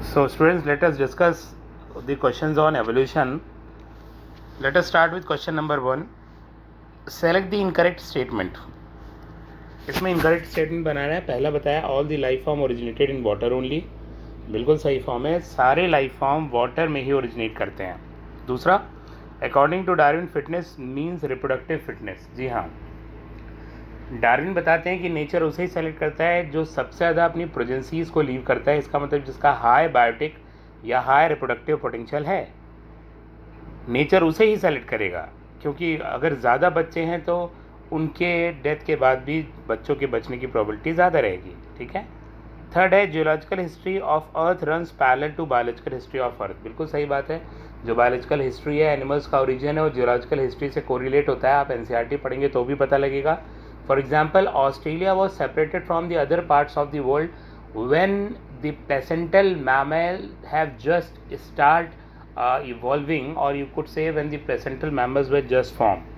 So students, let us discuss the questions on evolution. Let us start with question number 1. Select the incorrect statement. इसमें incorrect statement बनाना है. पहला बताया all the life form originated in water only. बिल्कुल सही form है. सारे life form water में ही originate करते हैं. दूसरा, according to Darwin fitness means reproductive fitness. जी हाँ, डार्विन बताते हैं कि नेचर उसे ही सेलेक्ट करता है जो सबसे ज़्यादा अपनी प्रोजेंसीज को लीव करता है. इसका मतलब जिसका हाई बायोटिक या हाई रिप्रोडक्टिव पोटेंशियल है, नेचर उसे ही सेलेक्ट करेगा. क्योंकि अगर ज़्यादा बच्चे हैं तो उनके डेथ के बाद भी बच्चों के बचने की प्रोबेबिलिटी ज़्यादा रहेगी. ठीक है. थर्ड है, geological history of earth runs parallel to biological history of earth. बिल्कुल सही बात है. जो बायोलॉजिकल हिस्ट्री है, एनिमल्स का ओरिजिन है, वो जियोलॉजिकल हिस्ट्री से कोरिलेट होता है. आप एनसीईआरटी पढ़ेंगे तो भी पता लगेगा. For example, Australia was separated from the other parts of the world when the placental mammal have just start evolving, or you could say when the placental mammals were just formed.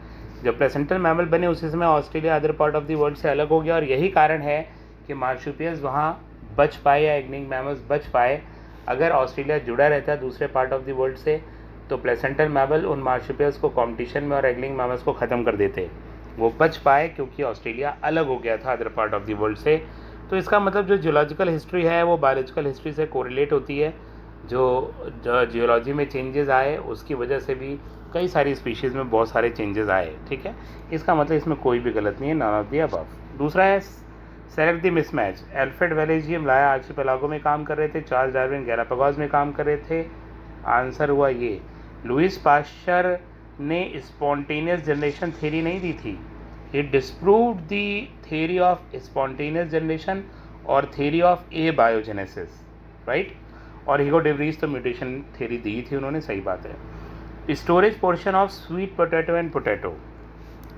जब placental mammal बने उसी समय Australia other part of the world से अलग हो गया, और यही कारण है कि मार्शुपियस वहाँ बच पाए या एग्निंग मैमल्स बच पाए. अगर ऑस्ट्रेलिया जुड़ा रहता दूसरे पार्ट ऑफ द वर्ल्ड से तो प्लेसेंटल मैमल उन मार्शुपियस को कॉम्पिटिशन में और एग्निंग मैमल्स को ख़त्म कर देते. वो बच पाए क्योंकि ऑस्ट्रेलिया अलग हो गया था other part of the world से. तो इसका मतलब जो जियोलॉजिकल हिस्ट्री है वो बायोलॉजिकल हिस्ट्री से कोरिलेट होती है. जो जियोलॉजी में चेंजेस आए उसकी वजह से भी कई सारी स्पीशीज़ में बहुत सारे चेंजेस आए. ठीक है. इसका मतलब इसमें कोई भी गलत नहीं है, नॉन ऑफ द अबव. दूसरा है सेलेक्ट द मिसमैच. अल्फ्रेड वेलेजियम लाया आर्चिपेलागो में काम कर रहे थे. चार्ल्स डार्विन गैलापागोस में काम कर रहे थे. आंसर हुआ ये. लुइस पास्चर ने स्पॉन्टेनियस जनरेशन थ्योरी नहीं दी थी. He disproved the theory of spontaneous generation और theory of abiogenesis, right? और हीगो डेवरीज तो म्यूटेशन थ्योरी दी थी उन्होंने. सही बात है. Storage portion of sweet potato and potato.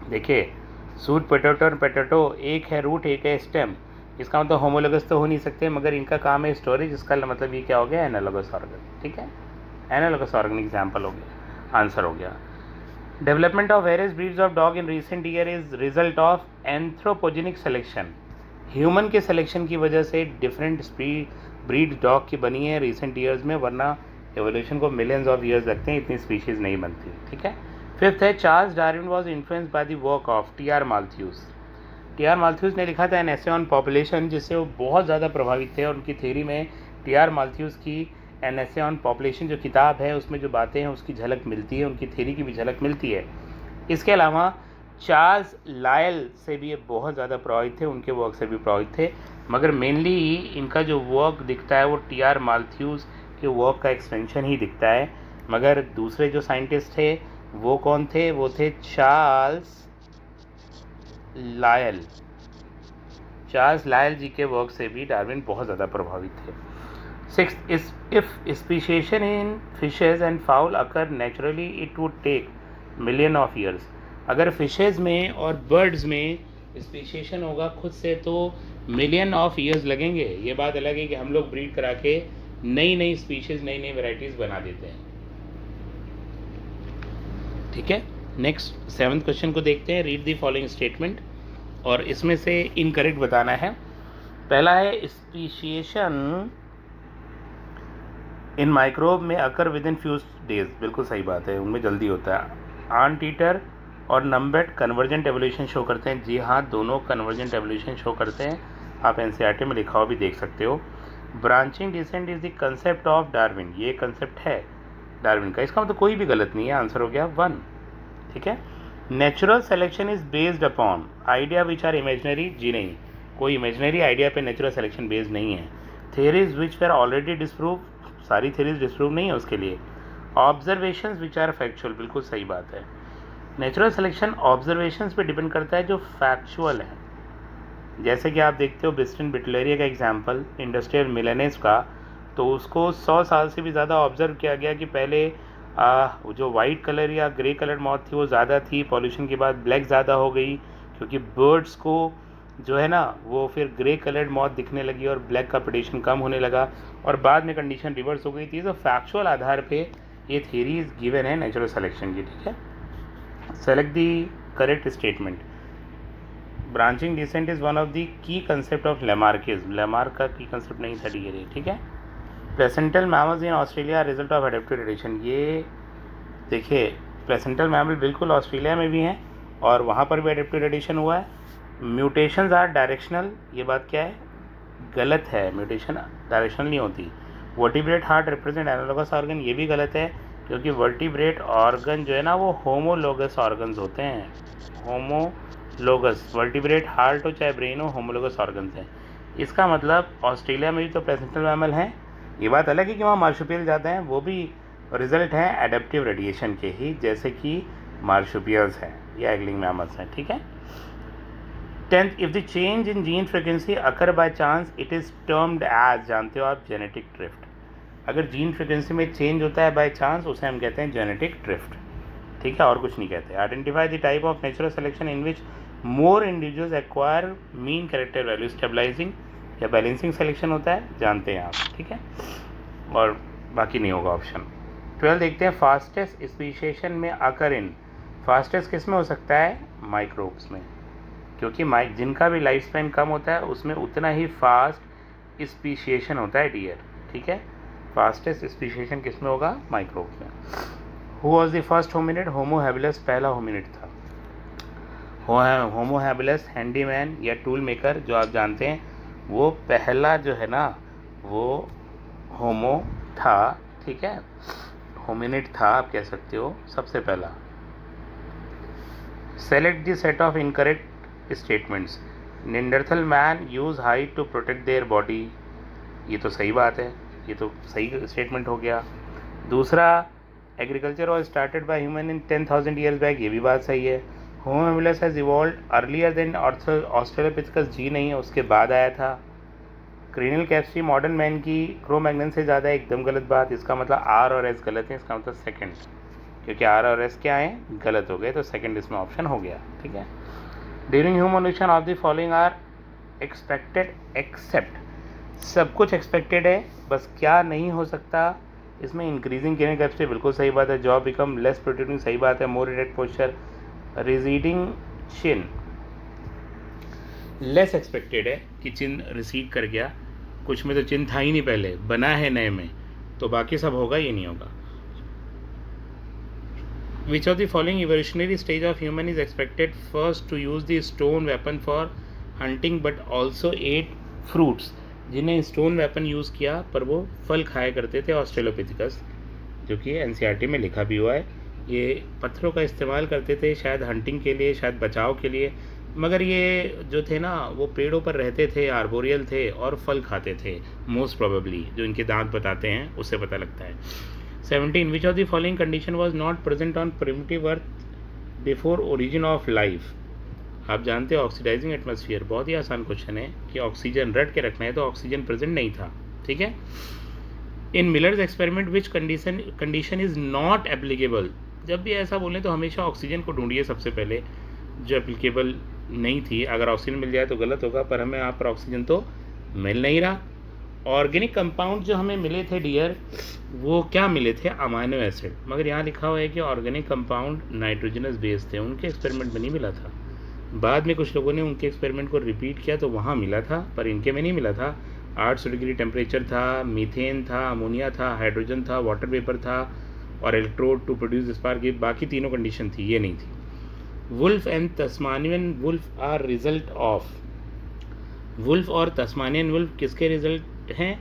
देखिए, स्वीट पोटैटो और पोटैटो एक है रूट एक है स्टेम. इसका मतलब होमोलोगस तो हो नहीं सकते, मगर इनका काम है स्टोरेज. इसका मतलब ये क्या हो गया, एनालोगस ऑर्गन. ठीक है, एनालोगस ऑर्गन एग्जाम्पल हो गया, आंसर हो गया. Development of various breeds of dog in recent year is result of anthropogenic selection. Human के सिलेक्शन की वजह से डिफरेंट ब्रीड डॉग की बनी है रिसेंट ईयर्स में, वरना एवोल्यूशन को मिलियंस ऑफ ईयर्स लगते हैं, इतनी स्पीशीज़ नहीं बनती. ठीक है. फिफ्थ है, Charles Darwin was influenced by the work of T R. Malthus. T R. Malthus ने लिखा था एन एसे ऑन पॉपुलेशन, जिससे वो बहुत ज़्यादा प्रभावित थे. और उनकी थ्योरी में टी.आर. माल्थ्यूस की एन एसे ऑन पॉपुलेशन जो किताब है उसमें जो बातें हैं उसकी झलक मिलती है, उनकी थ्योरी की भी झलक मिलती है. इसके अलावा चार्ल्स लायल से भी ये बहुत ज़्यादा प्रभावित थे, उनके वर्क से भी प्रभावित थे. मगर मेनली इनका जो वर्क दिखता है वो टी.आर. माल्थ्यूस के वर्क का एक्सटेंशन ही दिखता है. मगर दूसरे जो साइंटिस्ट थे वो कौन थे, वो थे चार्ल्स लायल. चार्ल्स लायल जी के वर्क से भी डार्विन बहुत ज़्यादा प्रभावित थे. Sixth is if speciation in fishes and fowl occur naturally, it would take million of years. अगर फिशेज में और बर्ड्स में स्पेशिएशन होगा खुद से तो मिलियन ऑफ ईयर्स लगेंगे. ये बात अलग है कि हम लोग ब्रीड करा के नई नई स्पीशीज़ नई नई वेराइटीज़ बना देते हैं. ठीक है. नेक्स्ट 7th क्वेश्चन को देखते हैं. रीड द फॉलोइंग स्टेटमेंट और इसमें से इनकरेक्ट बताना है. पहला है, स्पीशिएशन इन माइक्रोब में occur with in few days. बिल्कुल सही बात है, उनमें जल्दी होता है. आंट ईटर और नम्बेट कन्वर्जेंट एवोल्यूशन शो करते हैं. जी हाँ, दोनों कन्वर्जेंट एवोल्यूशन शो करते हैं. आप एनसीईआरटी में लिखा हुआ भी देख सकते हो. Branching descent is the concept of Darwin. ये कंसेप्ट है डार्विन का. इसका मतलब कोई भी गलत नहीं है, आंसर हो गया 1. ठीक है. Natural selection is based upon idea which are imaginary. जी नहीं, कोई इमेजनरी आइडिया पे नेचुरल सेलेक्शन बेस्ड नहीं है. Theories which were already disprove. सारी थ्योरीज डिस्प्रूव नहीं है उसके लिए. Observations which are factual. बिल्कुल सही बात है. नेचुरल सिलेक्शन ऑब्जर्वेशंस पे डिपेंड करता है जो फैक्चुअल है. जैसे कि आप देखते हो बिस्टिन बिटलेरिया का एग्जांपल इंडस्ट्रियल मिलेनेस का, तो उसको 100 साल से भी ज़्यादा ऑब्जर्व किया गया कि पहले जो वाइट कलर या ग्रे कलर मॉथ थी वो ज़्यादा थी, पॉल्यूशन के बाद ब्लैक ज़्यादा हो गई क्योंकि बर्ड्स को जो है ना वो फिर ग्रे कलर्ड मॉथ दिखने लगी और ब्लैक का प्रेडेशन कम होने लगा, और बाद में कंडीशन रिवर्स हो गई थी. तो फैक्चुअल आधार पे ये थ्योरीज गिवन है नेचुरल सिलेक्शन की. ठीक है. Select the correct statement. Branching descent is one of the key concept of Lamarckism. Lamarck का की कंसेप्ट नहीं था. ठीक है. Placental mammals in Australia result of adaptive radiation. ये देखिए प्लेसेंटल मैमल बिल्कुल ऑस्ट्रेलिया में भी हैं और वहाँ पर भी एडेप्टिव रेडिएशन हुआ है। म्यूटेशंस आर डायरेक्शनल, ये बात क्या है, गलत है, म्यूटेशन डायरेक्शनल नहीं होती। Vertebrate heart represent analogous organ, ये भी गलत है क्योंकि वर्टिब्रेट ऑर्गन जो है ना वो होमोलोगस ऑर्गन्स होते हैं। होमोलोगस, वर्टिब्रेट हार्ट हो चाहे ब्रेन हो, होमोलोगस ऑर्गन्स हैं। इसका मतलब ऑस्ट्रेलिया में भी तो प्लेसेंटल मैमल हैं। ये बात अलग है कि वहाँ मार्शुपियल ज़्यादा हैं, वो भी रिजल्ट हैं एडेप्टिव रेडिएशन के ही, जैसे कि मार्शुपियल्स हैं या एगलिंग मैमल्स हैं। ठीक है। 10th, if the change in gene frequency occur by chance it is termed as, जानते हो आप, जेनेटिक ड्रिफ्ट। अगर जीन फ्रिक्वेंसी में चेंज होता है बाय चांस उसे हम कहते हैं जेनेटिक ड्रिफ्ट। ठीक है, और कुछ नहीं कहते। Identify the type of natural selection in which more individuals acquire mean character value, stabilising या बैलेंसिंग सिलेक्शन होता है, जानते हैं आप। ठीक है, और बाकी नहीं होगा ऑप्शन। 12 देखते हैं, फास्टेस्ट स्पीशिएशन में अकर इन, फास्टेस्ट किस में हो सकता है, माइक्रोब्स में, क्योंकि जिनका भी लाइफ स्पैन कम होता है उसमें उतना ही फास्ट स्पीशिएशन होता है डियर। ठीक है, फास्टेस्ट स्पीशिएशन किस में होगा, माइक्रोब्स में। Who was the first hominid, homo habilis पहला होमिनिड था। होमो हैबिलस हैंडीमैन या टूल मेकर जो आप जानते हैं, वो पहला जो है ना वो होमो था। ठीक है, होमिनिड था आप कह सकते हो सबसे पहला। Select the set of incorrect statements. Neanderthal man use hide to protect their body, ये तो सही बात है, ये तो सही स्टेटमेंट हो गया। दूसरा, agriculture was started by human in 10,000 years back, ये भी बात सही है। Homo habilis has evolved earlier than Australopithecus, जी नहीं है, उसके बाद आया था। क्रेनियल कैपेसिटी मॉडर्न मैन की क्रो मैग्नन से ज़्यादा है, एकदम गलत बात। इसका मतलब आर और एस गलत है, इसका मतलब सेकंड, क्योंकि आर और एस क्या हैं, गलत हो गए, तो सेकंड इसमें ऑप्शन हो गया। ठीक है। During human of the following are expected except, सब कुछ एक्सपेक्टेड है, बस क्या नहीं हो सकता इसमें, इंक्रीजिंग क्रेनियल कैपेसिटी बिल्कुल सही बात है। जॉब बिकम लेस प्रोटेक्टिंग, सही बात है। मोर इरेक्ट पोस्चर, रिसीडिंग चिन, लेस एक्सपेक्टेड है कि चिन रिसीड कर गया, कुछ में तो चिन था ही नहीं पहले, बना है नए में, तो बाकी सब होगा, ये नहीं होगा। Which of the following evolutionary stage of human is expected first to use the stone weapon for hunting but also eat fruits, जिन्हें स्टोन वेपन यूज़ किया पर वो फल खाया करते थे, ऑस्ट्रेलोपिथेकस, जो कि एनसीईआरटी में लिखा भी हुआ है। ये पत्थरों का इस्तेमाल करते थे शायद हंटिंग के लिए, शायद बचाव के लिए, मगर ये जो थे ना वो पेड़ों पर रहते थे, आर्बोरियल थे और फल खाते थे मोस्ट प्रोबेबली, जो इनके दांत बताते हैं उससे पता लगता है। 17, विच of the following condition was not present on primitive earth before origin of life. आप जानते हो ऑक्सीडाइजिंग एटमॉस्फेयर, बहुत ही आसान क्वेश्चन है कि ऑक्सीजन रट के रखना है, तो ऑक्सीजन प्रेजेंट नहीं था। ठीक है। In Miller's experiment which condition is not applicable, जब भी ऐसा बोलें तो हमेशा ऑक्सीजन को ढूंढिए सबसे पहले, जो एप्लीकेबल नहीं थी। अगर ऑक्सीजन मिल जाए तो गलत होगा, पर हमें यहाँ पर ऑक्सीजन तो मिल नहीं रहा। ऑर्गेनिक कंपाउंड जो हमें मिले थे डियर, वो क्या मिले थे, अमाइनो एसिड, मगर यहाँ लिखा हुआ है कि ऑर्गेनिक कंपाउंड नाइट्रोजनस बेस थे, उनके एक्सपेरिमेंट में नहीं मिला था। बाद में कुछ लोगों ने उनके एक्सपेरिमेंट को रिपीट किया तो वहाँ मिला था, पर इनके में नहीं मिला था। 800 डिग्री टेम्परेचर था, मीथेन था, अमोनिया था, हाइड्रोजन था, वाटर वेपर था और इलेक्ट्रोड टू प्रोड्यूस स्पार्क, ये बाकी तीनों कंडीशन थी, ये नहीं थी। Wolf and Tasmanian wolf are result of, wolf और तस्मानियन वुल्फ किसके रिजल्ट हैं?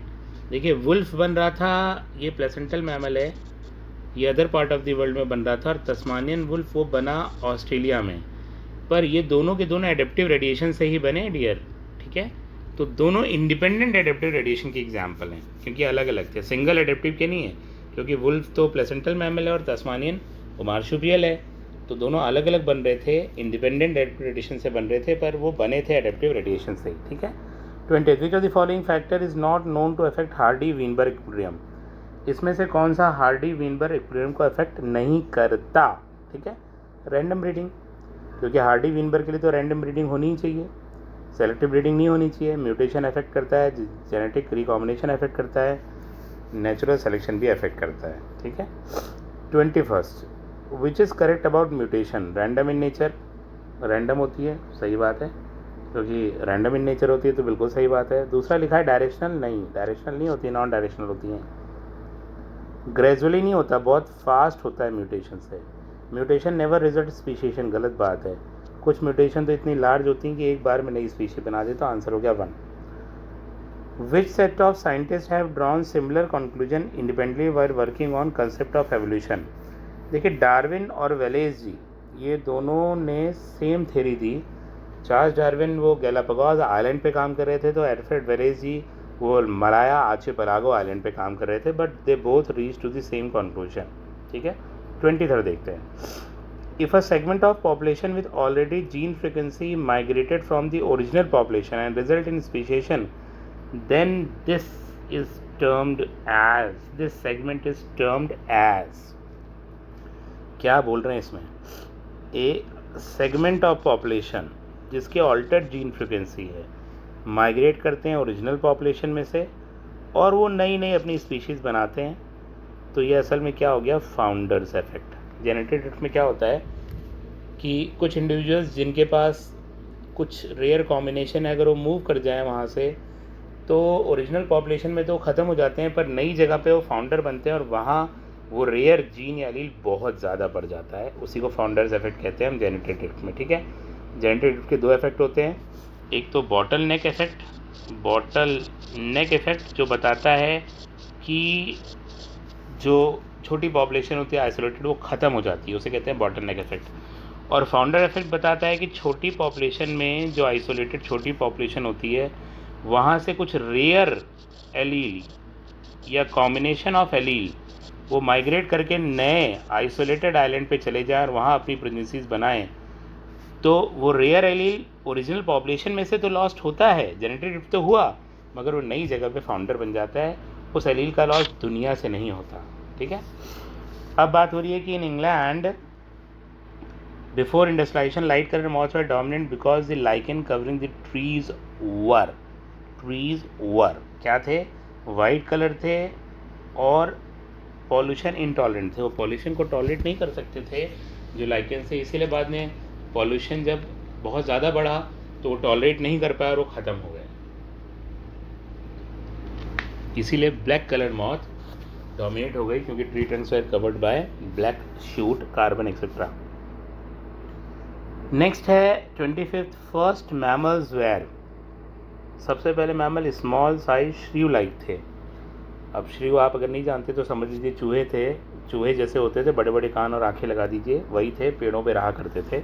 देखिए वुल्फ बन रहा था, ये प्लेसेंटल मैमल है, ये other part of the world में बन रहा था, और तस्मानियन वुल्फ वो बना ऑस्ट्रेलिया में, पर ये दोनों के दोनों एडेप्टिव रेडिएशन से ही बने डियर। ठीक है, तो दोनों इंडिपेंडेंट एडेप्टिव रेडिएशन के एग्जाम्पल हैं, क्योंकि अलग अलग थे, सिंगल एडेप्टिव के नहीं है, क्योंकि वुल्फ तो प्लेसेंटल मैमल है और तस्मानियन वो मार्शुपियल है, तो दोनों अलग अलग बन रहे थे, इंडिपेंडेंट एडेप्टिव रेडिएशन से बन रहे थे, पर वो बने थे एडेप्टिव रेडिएशन से ही। ठीक है। 20, which of the following factor is not known to affect Hardy Weinberg equilibrium, इसमें से कौन सा हार्डी वीनबर्ग इक्विलिब्रियम को अफेक्ट नहीं करता? ठीक है, रैंडम ब्रीडिंग, क्योंकि हार्डी वीनबर्ग के लिए तो रैंडम ब्रीडिंग होनी ही चाहिए, सेलेक्टिव ब्रीडिंग नहीं होनी चाहिए। म्यूटेशन अफेक्ट करता है, जेनेटिक रिकॉम्बिनेशन अफेक्ट करता है, नेचुरल सिलेक्शन भी अफेक्ट करता है। ठीक है। 21, which is correct about mutation, random in nature, random होती है, सही बात है। क्योंकि रैंडम इन नेचर होती है तो बिल्कुल सही बात है। दूसरा लिखा है डायरेक्शनल नहीं होती, नॉन डायरेक्शनल होती हैं। ग्रेजुअली नहीं होता, बहुत फास्ट होता है म्यूटेशन से। म्यूटेशन नेवर रिजल्ट स्पीशीशन, गलत बात है। कुछ म्यूटेशन तो इतनी लार्ज होती हैं कि एक बार में नई स्पीशी बना दे। तो आंसर हो गया 1। Which set of scientist have drawn similar conclusion independently while working on concept of evolution. देखिए डार्विन और वेलेस जी, ये दोनों ने सेम थ्योरी दी। चार्ल्स डार्विन वो गैलापागोस आइलैंड पे काम कर रहे थे, तो एल्फ्रेड वेलेस जी वो मलाया आर्चिपेलागो आइलैंड पे काम कर रहे थे, but they both reach to the same conclusion. ठीक है, 23rd देखते हैं। If a segment of population with already gene frequency migrated from the original population and result in speciation, then this segment is termed as, क्या बोल रहे हैं इसमें, A segment of population जिसके ऑल्टर्ड जीन फ्रीक्वेंसी है, migrate करते हैं original population में से और वो नई नई अपनी स्पीशीज़ बनाते हैं, तो ये असल में क्या हो गया, फाउंडर्स इफेक्ट। जेनेटिक ड्रिफ्ट में क्या होता है कि कुछ इंडिविजुअल्स जिनके पास कुछ रेयर कॉम्बिनेशन है, अगर वो मूव कर जाएं वहाँ से तो ओरिजिनल पॉपुलेशन में तो ख़त्म हो जाते हैं, पर नई जगह पे वो फाउंडर बनते हैं और वहाँ वो रेयर जीन या एलील बहुत ज़्यादा बढ़ जाता है। उसी को फाउंडर्स इफेक्ट कहते हैं हम जेनेटिक ड्रिफ्ट में। ठीक है, जेनेटिक ड्रिफ्ट के 2 इफेक्ट होते हैं। एक तो बॉटल नेक इफेक्ट जो बताता है कि जो छोटी पॉपुलेशन होती है आइसोलेटेड वो ख़त्म हो जाती है, उसे कहते हैं बॉटल नेक इफेक्ट। और फाउंडर इफेक्ट बताता है कि छोटी पॉपुलेशन में जो आइसोलेटेड छोटी पॉपुलेशन होती है वहाँ से कुछ रेयर एलील या कॉम्बिनेशन ऑफ एलील वो माइग्रेट करके नए आइसोलेटेड आइलैंड पे चले जाएं और वहाँ अपनी प्रेगनेंसीज बनाएं, तो वो रेयर एलील ओरिजिनल पॉपुलेशन में से तो लॉस्ट होता है, जेनेटिक ड्रिफ्ट तो हुआ, मगर वो नई जगह पे फाउंडर बन जाता है। उस एलील का लॉस दुनिया से नहीं होता। ठीक है, अब बात हो रही है कि in England before industrialization light colour moths were dominant because the lichen covering the trees were क्या थे, वाइट कलर थे और पॉल्यूशन इंटॉलरेंट थे। वो पॉल्यूशन को टॉलरेट नहीं कर सकते थे जो लाइकेन से, इसीलिए बाद में पॉल्यूशन जब बहुत ज़्यादा बढ़ा तो वो टॉलरेट नहीं कर पाया और वो ख़त्म हो गए। इसीलिए ब्लैक कलर मॉथ डोमिनेट हो गई, क्योंकि tree Trunks were covered by black shoot, carbon etcetera. Next है 25th, फर्स्ट मैमल्स वेयर। सबसे पहले मैमल स्मॉल साइज श्रीव लाइक थे। अब श्रीव आप अगर नहीं जानते तो समझ लीजिए चूहे थे, चूहे जैसे होते थे, बड़े बड़े कान और आंखें लगा दीजिए, वही थे, पेड़ों पे रहा करते थे।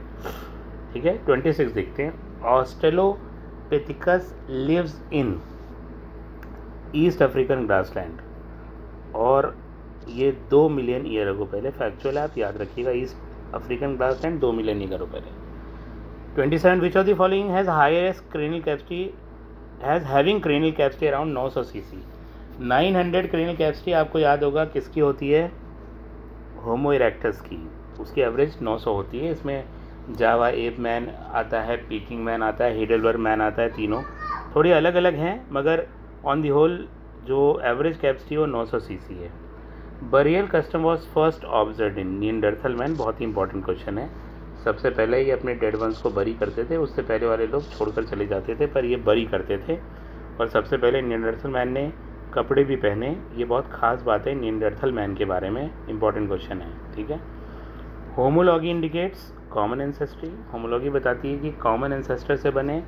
ठीक है, 26 देखते हैं। Australopithecus lives in East African grassland, और ये 2 मिलियन ईयर अगो पहले, फैक्चुअल आप याद रखिएगा, east African grassland 2 million year ago पहले। 27 विच of the following has highest cranial capacity having cranial capacity around 900 cc। 900 cranial capacity आपको याद होगा किसकी होती है, होमो इरेक्टस की, उसकी एवरेज 900 होती है। इसमें जावा एप मैन आता है, पीकिंग मैन आता है, हेडलबर्ग मैन आता है, तीनों थोड़ी अलग अलग हैं, मगर ऑन दी होल जो एवरेज कैपेसिटी वो 900 cc है। Burial custom was first observe in Neanderthal man, बहुत ही इंपॉर्टेंट क्वेश्चन है। सबसे पहले ये अपने डेड वंस को बरी करते थे, उससे पहले वाले लोग छोड़कर चले जाते थे, पर ये बरी करते थे। और सबसे पहले निएंडरथल मैन ने कपड़े भी पहने, ये बहुत ख़ास बात है निएंडरथल मैन के बारे में, इंपॉर्टेंट क्वेश्चन है। ठीक है, homology indicates common ancestry. Homology बताती है कि कॉमन एंसेस्टर से बने,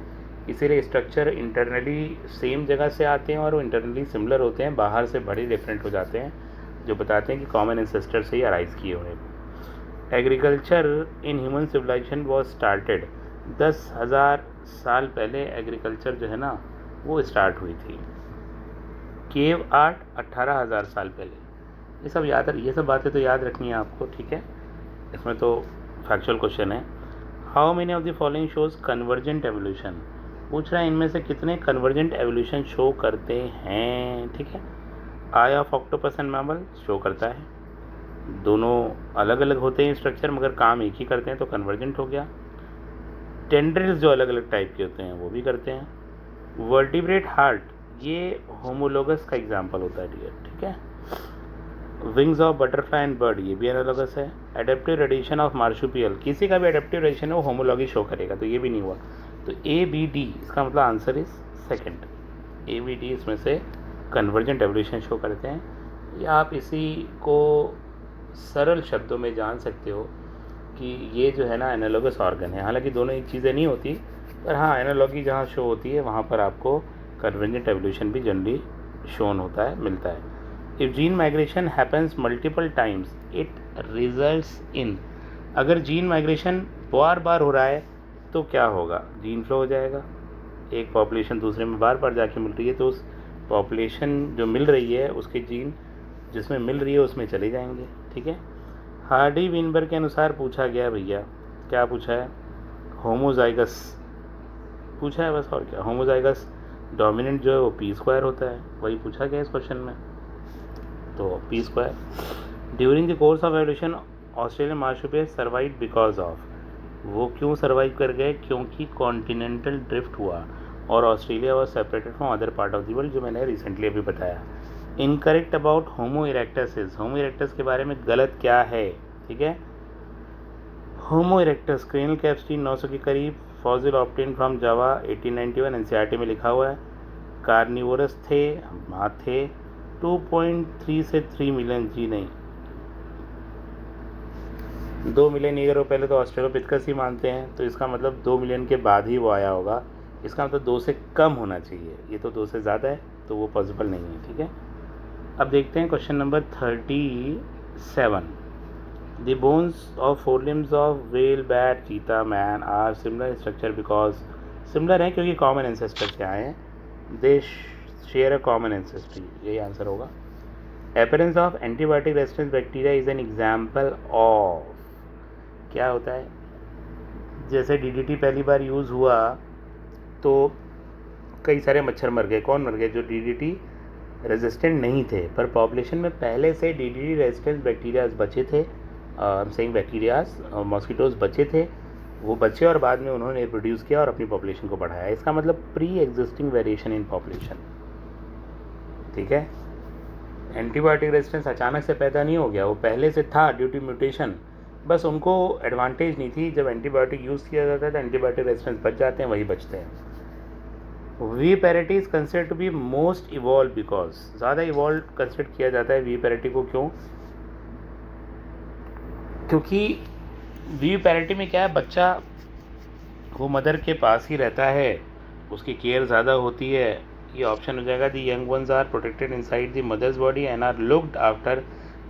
इसीलिए स्ट्रक्चर इंटरनली सेम जगह से आते हैं और वो इंटरनली सिमिलर होते हैं, बाहर से बड़े डिफरेंट हो जाते हैं, जो बताते हैं कि कॉमन एंसेस्टर से ही अराइज किए हुए। Agriculture in human civilisation was started, 10,000 साल पहले एग्रीकल्चर जो है ना वो स्टार्ट हुई थी। केव आर्ट 18,000 साल पहले। ये सब बातें तो याद रखनी है आपको। ठीक है, इसमें तो फैक्चुअल क्वेश्चन है। How many of the following shows convergent evolution, पूछ रहा है इनमें से कितने कन्वर्जेंट एवोल्यूशन शो करते हैं। ठीक है, eye of octopus and mammal show करता है, दोनों अलग अलग होते हैं स्ट्रक्चर मगर काम एक ही करते हैं, तो कन्वर्जेंट हो गया। टेंड्रिल्स जो अलग अलग टाइप के होते हैं वो भी करते हैं। वर्टिब्रेट हार्ट ये होमोलोगस का एग्जाम्पल होता है डियर। ठीक है, wings of butterfly and bird ये भी एनालॉगस है। एडेप्टिव रेडिएशन ऑफ मार्शुपियल, किसी का भी एडेप्टिव रेडिएशन है वो होमोलॉगी शो करेगा, तो ये भी नहीं हुआ। तो ए बी डी इसका मतलब answer is second. A B D इसमें से कन्वर्जेंट एवोल्यूशन शो करते हैं। या आप इसी को सरल शब्दों में जान सकते हो कि ये जो है ना एनालॉगस ऑर्गन है। हालांकि दोनों एक चीज़ें नहीं होती, पर हाँ एनालॉगी जहाँ शो होती है वहाँ पर आपको कन्वर्जेंट एवोल्यूशन भी जनरली शोन होता है, मिलता है। If gene migration happens multiple times it results in, अगर जीन माइग्रेशन बार बार हो रहा है तो क्या होगा, जीन फ्लो हो जाएगा। एक पॉपुलेशन दूसरे में बार बार जाके मिल रही है तो उस पॉपुलेशन जो मिल रही है उसके जीन जिसमें मिल रही है उसमें चले जाएंगे। ठीक है। हार्डी विनबर्ग के अनुसार पूछा गया भैया, क्या पूछा है, होमोजाइगस पूछा है बस, और क्या। होमोजाइगस डोमिनेंट जो है वो पी स्क्वायर होता है, वही पूछा गया इस क्वेश्चन में, तो P square. During the course of evolution Australian marsupials survive because of, वो क्यों सर्वाइव कर गए, क्योंकि कॉन्टिनेंटल ड्रिफ्ट हुआ और Australia was separated from other part of the world, जो मैंने रिसेंटली अभी बताया। Incorrect about homo erectus is, homo erectus के बारे में गलत क्या है। ठीक है। होमो इरेक्टस क्रेनल कैपेसिटी 900 के करीब, fossil obtain from Java 1891, NCERT में लिखा हुआ है। कार्निवोरस थे, हाँ थे। 2.3 से 3 मिलियन, जी नहीं 2 मिलियन ईयर पहले तो ऑस्ट्रेलोपिथेकस ही मानते हैं, तो इसका मतलब 2 मिलियन के बाद ही वो आया होगा। इसका मतलब 2 से कम होना चाहिए, ये तो 2 से ज़्यादा है तो वो पॉसिबल नहीं है। ठीक है। अब देखते हैं question number 37। The bones of forelimbs of whale, bat, cheetah, man are similar in structure because, similar हैं क्योंकि कॉमन एंसेस्टर से आए हैं। They share a common ancestry, यही आंसर होगा। Appearance of antibiotic resistance bacteria is an example of, क्या होता है, जैसे डीडीटी पहली बार यूज़ हुआ तो कई सारे मच्छर मर गए। कौन मर गए, जो डीडीटी रेजिस्टेंट नहीं थे, पर पॉपुलेशन में पहले से डीडीटी रेजिस्टेंट बैक्टीरियाज बचे थे, सेइंग बैक्टीरियाज मॉस्किटोज बचे थे, वो बचे और बाद में उन्होंने रिप्रोड्यूस किया और अपनी पॉपुलेशन को बढ़ाया। इसका मतलब pre existing variation in population. ठीक है। एंटीबायोटिक रेजिस्टेंस अचानक से पैदा नहीं हो गया, वो पहले से था ड्यू टू म्यूटेशन, बस उनको एडवांटेज नहीं थी। जब एंटीबायोटिक यूज़ किया जाता है तो एंटीबायोटिक रेजिस्टेंस बच जाते हैं, वही बचते हैं। Viviparity is considered to be most evolve because, ज़्यादा इवॉल्व कंसिडर किया जाता है वी पैरिटी को, क्यों, क्योंकि वी पैरिटी में क्या है, बच्चा वो मदर के पास ही रहता है, उसकी केयर ज़्यादा होती है। ये ऑप्शन हो जाएगा। The young ones are protected inside the mother's body and are looked after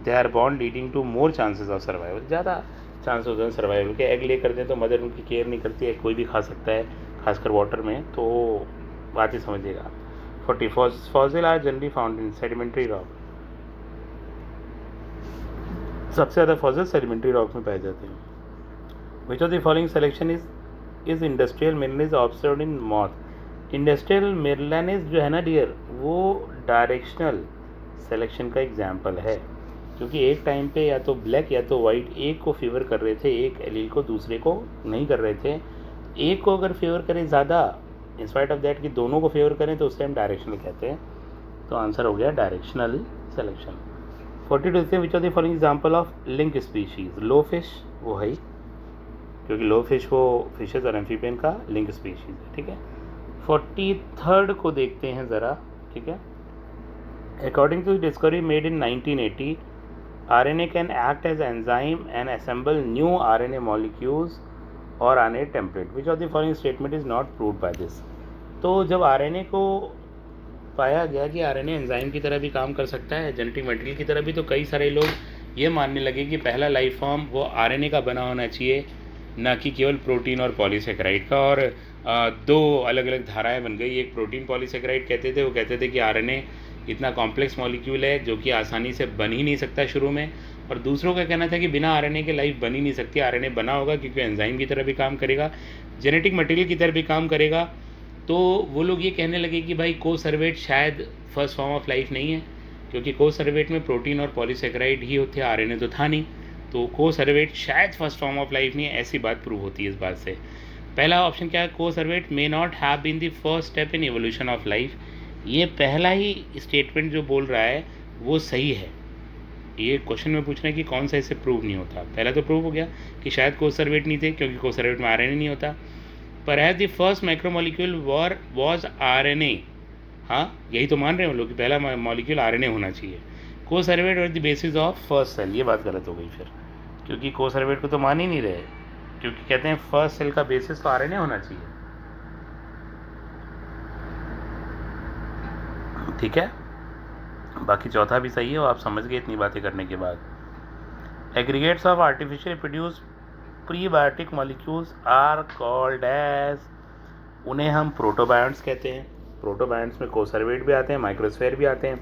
they are born, leading to more chances of survival, ज़्यादा चांस होते हैं सर्वाइवल के। एग ले करते हैं तो मदर उनकी केयर नहीं करती है, कोई भी खा सकता है, खासकर वाटर में, तो बात ही समझिएगा। 40 fossil are generally found in sedimentary rock, सबसे ज़्यादा फॉसिल सेडिमेंट्री रॉक में पाए जाते हैं। Which of the following selection is industrial minerals observed in moth. Industrial melanism जो है ना डियर, वो डायरेक्शनल सिलेक्शन का एग्जाम्पल है, क्योंकि एक टाइम पे या तो ब्लैक या तो वाइट एक को फेवर कर रहे थे, एक एलील को दूसरे को नहीं कर रहे थे। एक को अगर फेवर करें ज़्यादा, इंस्पाइट ऑफ दैट कि दोनों को फेवर करें, तो उस टाइम डायरेक्शनल कहते हैं। तो आंसर हो गया डायरेक्शनल सिलेक्शन। 42 से विच of the following example of link species. Low fish वो है, क्योंकि लो फिश वो फिशेज और एम्फीबियन का लिंक स्पीशीज है। ठीक है। 43rd को देखते हैं ज़रा। ठीक है। According to discovery made in 1980, RNA can act as enzyme and assemble new RNA molecules और RNA template. Which of the following statement is not proved by this? तो जब RNA को पाया गया कि RNA एंजाइम की तरह भी काम कर सकता है, जेनेटिक मटेरियल की तरह भी, तो कई सारे लोग ये मानने लगे कि पहला लाइफ फॉर्म वो RNA का बना होना चाहिए, ना कि केवल प्रोटीन और पॉलीसेकेराइड का। और दो अलग अलग धाराएं बन गई। एक प्रोटीन पॉलीसेकेराइड कहते थे, वो कहते थे कि RNA इतना कॉम्प्लेक्स मॉलिक्यूल है जो कि आसानी से बन ही नहीं सकता शुरू में, और दूसरों का कहना था कि बिना RNA के लाइफ बन ही नहीं सकती। RNA बना होगा क्योंकि एंजाइम की तरह भी काम करेगा, जेनेटिक मटेरियल की तरह भी काम करेगा। तो वो लोग ये कहने लगे कि भाई कोसर्वेट शायद फर्स्ट फॉर्म ऑफ लाइफ नहीं है, क्योंकि कोसर्वेट में प्रोटीन और पॉलीसेकेराइड ही होते हैं, RNA तो था नहीं, तो कोसर्वेट शायद फर्स्ट फॉर्म ऑफ लाइफ नहीं है। ऐसी बात प्रूव होती है इस बात से। पहला ऑप्शन क्या है, coacervate may not have been the first step in evolution of life. ये पहला ही स्टेटमेंट जो बोल रहा है वो सही है। ये क्वेश्चन में पूछ रहे हैं कि कौन सा इससे प्रूव नहीं होता। पहला तो प्रूव हो गया कि शायद कोसर्वेट नहीं थे, क्योंकि कोसर्वेट में RNA नहीं होता। पर as the first macromolecule was RNA। हाँ, यही तो मान रहे हैं लोग कि पहला मॉलिक्यूल RNA होना चाहिए। Coacervate at the basis of first cell, ये बात गलत हो गई फिर, क्योंकि कोसर्वेट को तो मान ही नहीं रहे, क्योंकि कहते हैं फर्स्ट सेल का बेसिस तो RNA होना चाहिए। ठीक है, बाकी चौथा भी सही है और आप समझ गए इतनी बातें करने के बाद। Aggregates of artificial produce prebiotic molecules are called as, उन्हें हम प्रोटोबायोंट्स कहते हैं। प्रोटोबायोंट्स में कोसर्वेट भी आते हैं, माइक्रोस्फेयर भी आते हैं,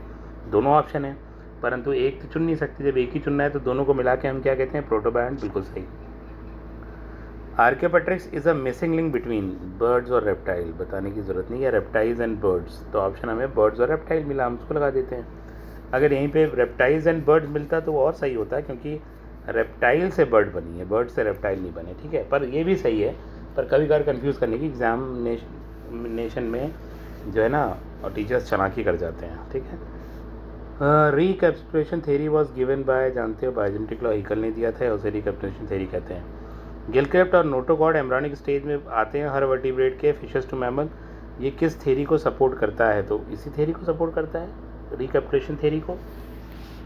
दोनों ऑप्शन है, परंतु एक तो चुन नहीं सकते। जब एक ही चुनना है तो दोनों को मिला के हम क्या कहते हैं, प्रोटोबायोंट। बिल्कुल सही। Archaeopteryx is a missing link between birds और रेप्टाइल, बताने की जरूरत नहीं है, रेप्टाइल्स एंड बर्ड्स, तो ऑप्शन हमें बर्ड्स और रेप्टाइल मिला, हम उसको लगा देते हैं। अगर यहीं पे रेप्टाइल्स एंड बर्ड्स मिलता तो वो और सही होता है, क्योंकि रेप्टाइल से बर्ड बनी है, बर्ड से रेप्टाइल नहीं बने। ठीक है, पर ये भी सही है, पर कभी कभार कन्फ्यूज़ करने की एग्जामिनेशन में जो है ना, और टीचर्स चालाकी कर जाते हैं। ठीक है, रिकैप्सुलेशन थ्योरी वाज गिवन बाय, जानते हो, बायोजेनेटिक लॉ हिकल ने दिया था, उसे रिकैप्सुलेशन थ्योरी कहते हैं। गिलक्राफ्ट और नोटोकॉर्ड एम्ब्रियोनिक स्टेज में आते हैं हर वर्टिब्रेट के, फिशेस टू मैमल। ये किस थ्योरी को सपोर्ट करता है, तो इसी थ्योरी को सपोर्ट करता है, रिकैप्सुलेशन थ्योरी को।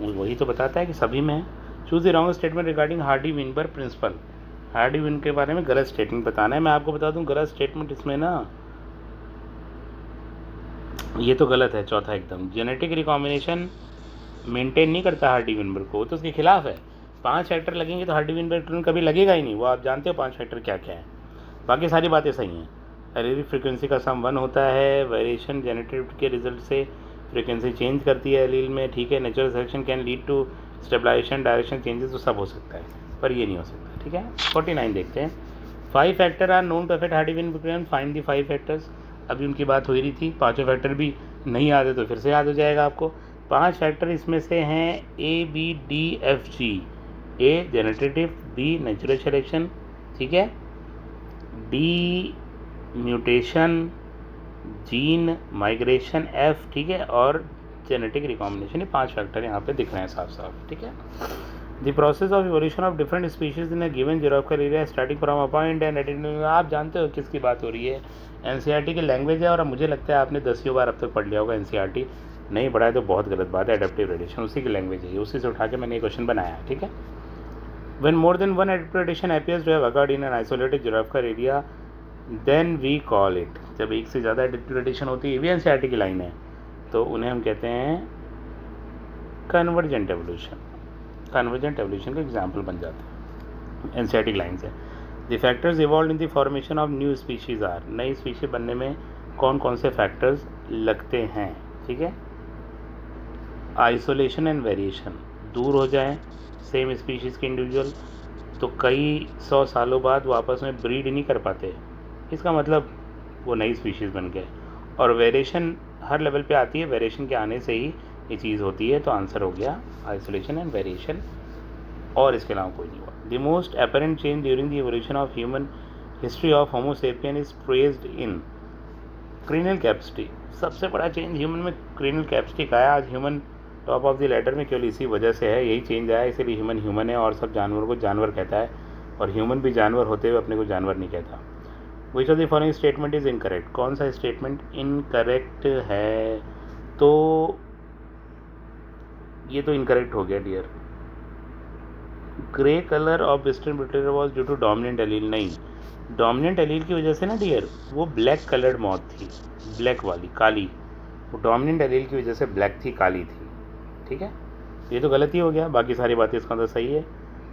वही तो बताता है कि सभी में है। Choose the wrong statement regarding Hardy Weinberg principle. हार्डी-विन के बारे में गलत स्टेटमेंट बताना है। मैं आपको बता दूं गलत स्टेटमेंट इसमें ना, ये तो गलत है चौथा एकदम। जेनेटिक रिकॉम्बिनेशन मेंटेन नहीं करता हार्डी-विनबर्ग को, तो उसके खिलाफ है। 5 फैक्टर लगेंगे तो हार्डी-विनबर्ग ट्यून कभी लगेगा ही नहीं, वो आप जानते हो 5 फैक्टर क्या क्या है। बाकी सारी बातें सही हैं। एलईडी फ्रीक्वेंसी का सम 1 होता है, वेरिएशन जेनेटिव के रिजल्ट से फ्रीक्वेंसी चेंज करती है एलील में। ठीक है, natural selection can lead to stabilisation, direction changes, तो सब हो सकता है, पर ये नहीं हो सकता। ठीक है, 49 देखते हैं। 5 factor are known to affect Hardy Weinberg, find the 5 factors. अभी उनकी बात हो ही रही थी, 5 फैक्टर भी नहीं याद है तो फिर से याद हो जाएगा आपको। 5 फैक्टर इसमें से हैं ABDFG। ए जेनेटिव, बी नेचुरल सिलेक्शन, ठीक है, D mutation, gene migration, F, ठीक है, और जेनेटिक रिकॉम्बिनेशन। ये 5 फैक्टर यहाँ पे दिख रहे हैं साफ साफ। ठीक है, the process of evolution of different species in a given geographical area starting from a point and attitude. आप जानते हो किसकी बात हो रही है, NCERT की लैंग्वेज है, और मुझे लगता है आपने 10 बार अब तक पढ़ लिया होगा NCERT। नहीं पढ़ा है तो बहुत गलत बात है। एडेप्टिव रेडिएशन उसी की लैंग्वेज है, उसी से उठा के मैंने ये क्वेश्चन बनाया है। ठीक है, when more than one adaptation appears to have occurred in an isolated geographical area, then we call it, जब एक से ज़्यादा adaptation होती है, ये भी NCERT की लाइन है, तो उन्हें हम कहते हैं कन्वर्जेंट एवोल्यूशन। कन्वर्जेंट एवोल्यूशन का एग्जाम्पल बन जाता है NCERT की लाइन से। The factors evolve in the formation of new species are, नई स्पीशीज बनने में कौन कौन से फैक्टर्स लगते हैं। ठीक है, आइसोलेशन एंड वेरिएशन, दूर हो जाए सेम स्पीशीज़ के इंडिविजुअल तो कई 100 सालों बाद वो आपस में ब्रीड नहीं कर पाते, इसका मतलब वो नई स्पीशीज़ बन गए। और वेरिएशन हर लेवल पे आती है, वेरिएशन के आने से ही ये चीज़ होती है, तो आंसर हो गया आइसोलेशन एंड वेरिएशन, और इसके अलावा कोई नहीं हुआ। The most apparent change during the evolution of human history of homo sapien is traced in cranial capacity. सबसे बड़ा चेंज ह्यूमन में क्रेनियल कैपेसिटी का है। आज human top of the ladder में केवल इसी वजह से है, यही चेंज आया, इसीलिए ह्यूमन ह्यूमन है और सब जानवरों को जानवर कहता है, और ह्यूमन भी जानवर होते हुए अपने को जानवर नहीं कहता। विच of the following statement is incorrect, कौन सा स्टेटमेंट इनकरेक्ट है, तो ये तो इनकरेक्ट हो गया dear. Grey colour of western Britain was due to dominant allele, नहीं, डोमिनेंट एलील की वजह से ना डियर, वो ब्लैक कलर्ड मौत थी, ब्लैक वाली, काली, वो डोमिनेंट एलील की वजह से ब्लैक थी, काली थी। ठीक है, ये तो गलत ही हो गया, बाकी सारी बातें इसका तो सही है,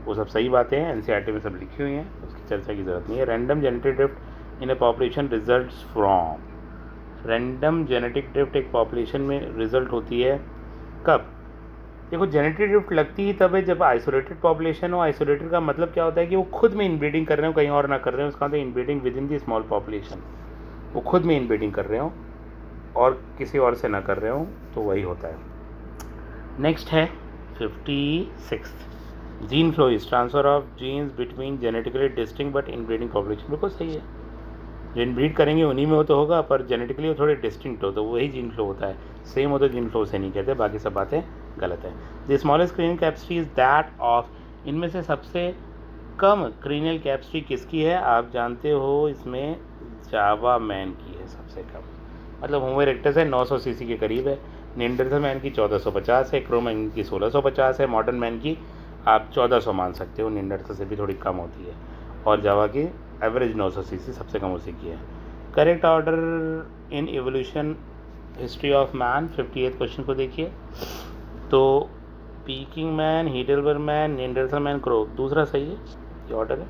वो सब सही बातें हैं, NCERT में सब लिखी हुई हैं, उसकी चर्चा की ज़रूरत नहीं है। Random genetic drift in A population results from, random genetic drift एक पॉपुलेशन में रिजल्ट होती है कब, देखो जेनेटिक ड्रिफ्ट लगती ही तब है जब आइसोलेटेड पॉपुलेशन हो। आइसोलेटेड का मतलब क्या होता है कि वो खुद में इनब्रीडिंग कर रहे हो, कहीं और ना कर रहे हो, उसका मतलब inbreeding with in the small population, वो खुद में इनब्रीडिंग कर रहे हो और किसी और से ना कर रहे हो, तो वही होता है। नेक्स्ट है 56, gene flow is transfer of genes between genetically distinct but inbreeding population, बिल्कुल सही है, जो इनब्रीड करेंगे उन्हीं में हो तो होगा, पर जेनेटिकली वो थोड़े डिस्टिंक्ट हो तो वही जीन फ्लो होता है, सेम हो तो जीन फ्लो से नहीं कहते, बाकी सब बातें गलत है। The smallest cranial capacity is that of, इनमें से सबसे कम क्रीनियल कैपेसिटी किसकी है? आप जानते हो इसमें जावा मैन की है सबसे कम, मतलब होमो इरेक्टस है 900 सीसी के करीब है, निएंडरथल मैन की 1450 है, क्रो मैन की 1650 है, मॉडर्न मैन की आप 1400 मान सकते हो, निएंडरथल से भी थोड़ी कम होती है, और जावा की एवरेज 900 सीसी सबसे कम उसी की है। Correct order in evolution history of man 58 question को देखिए। तो Peking man, Heidelberg man, Neanderthal man, Cro, दूसरा सही है, ये ऑर्डर है।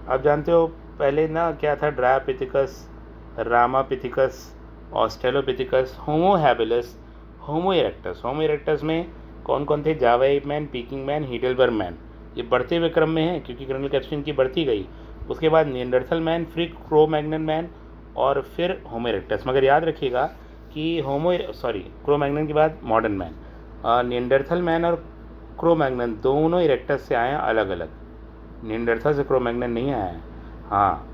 आप जानते हो पहले ना क्या था? Dryopithecus, Ramapithecus, Australopithecus, Homo habilis, Homo erectus. Homo erectus में कौन कौन थे? Java ape man, Peking man, Heidelberg man, ये बढ़ते हुए क्रम में है क्योंकि क्रोनियल कैपेसिटी इनकी बढ़ती गई। उसके बाद निएंडरथल मैन, फिर क्रो मैग्नन मैन, और फिर होमो इरेक्टस। मगर याद रखिएगा कि क्रो मैग्नन के बाद मॉडर्न मैन, निएंडरथल मैन और क्रो मैग्नन दोनों इरेक्टस से आए हैं अलग अलग, निएंडरथल से क्रो मैग्नन नहीं आया है। हाँ,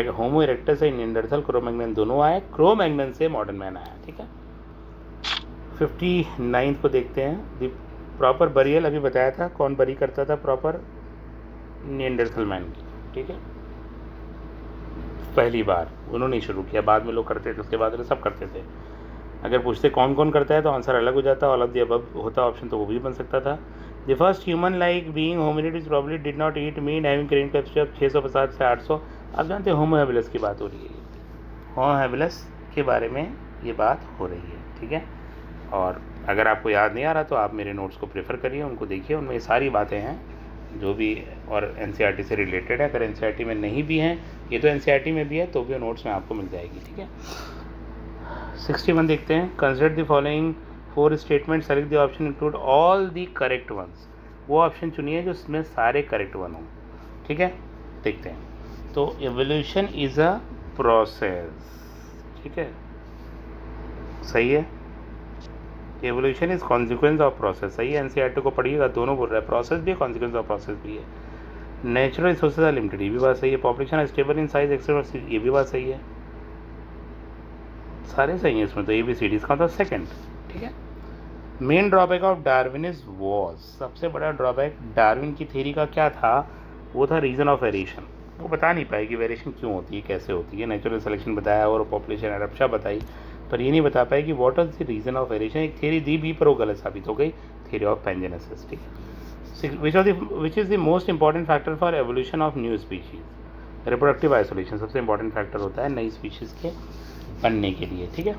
होमो इरेक्टस से निएंडरथल, क्रो मैग्नन दोनों आए, क्रो मैग्नन से मॉडर्न मैन आया। ठीक है, 59 को देखते हैं। द प्रॉपर बरियल अभी बताया था, कौन बरी करता था प्रॉपर? निएंडरथल मैन की। ठीक है, पहली बार उन्होंने शुरू किया, बाद में लोग करते थे, उसके बाद सब करते थे। अगर पूछते कौन कौन करता है तो आंसर अलग हो जाता, ऑल ऑफ द अबव होता ऑप्शन, तो वो भी बन सकता था। The first human like being hominid is probably did not eat meat having crane capacity of 650 से 800। आप जानते हैं होमो हैबिलस की बात हो रही है, होमो हैबिलस के बारे में ये बात हो रही है। ठीक है, और अगर आपको याद नहीं आ रहा तो आप मेरे नोट्स को प्रेफर करिए, उनको देखिए, उनमें सारी बातें हैं जो भी, और एनसीईआरटी से रिलेटेड है। अगर एनसीईआरटी में नहीं भी हैं, ये तो एनसीईआरटी में भी है, तो भी नोट्स में आपको मिल जाएगी। ठीक है, 61 देखते हैं। Consider the following 4 statement, select the option include all the correct ones. वो ऑप्शन चुनिए जो इसमें सारे करेक्ट वन हों। ठीक है, देखते हैं। तो एवोल्यूशन इज अ प्रोसेस, ठीक है, सही है। Evolution is consequence of process, सही है। एनसीईआरटी को पढ़िएगा, दोनों बोल रहा है, प्रोसेस भी है, कॉन्सिक्वेंस ऑफ प्रोसेस भी है। नेचुरल रिसोर्सेज आर लिमिटेड, ये भी बात सही है। पॉपुलेशन है स्टेबल इन साइज एक्सटेंड, ये भी बात सही है। सारे सही हैं इसमें, तो ABCD इसका था सेकंड। ठीक है, main drawback of Darwinism was, सबसे बड़ा ड्रॉबैक डार्विन की थ्योरी का क्या था? वो था रीजन ऑफ वेरिएशन। वो बता नहीं पाए कि वेरिएशन क्यों होती है, कैसे होती है। नेचुरल सिलेक्शन बताया और पॉपुलेशन एडप्शन बताई, पर ये नहीं बता पाए कि what is the reason of variation. एक थ्योरी दी भी पर वो गलत साबित हो गई, थ्योरी ऑफ पैंजेनेसिस। ठीक है, which is the most important factor for evolution of new species? Reproductive isolation सबसे इंपॉर्टेंट फैक्टर होता है नई स्पीशीज़ के बनने के लिए। ठीक है,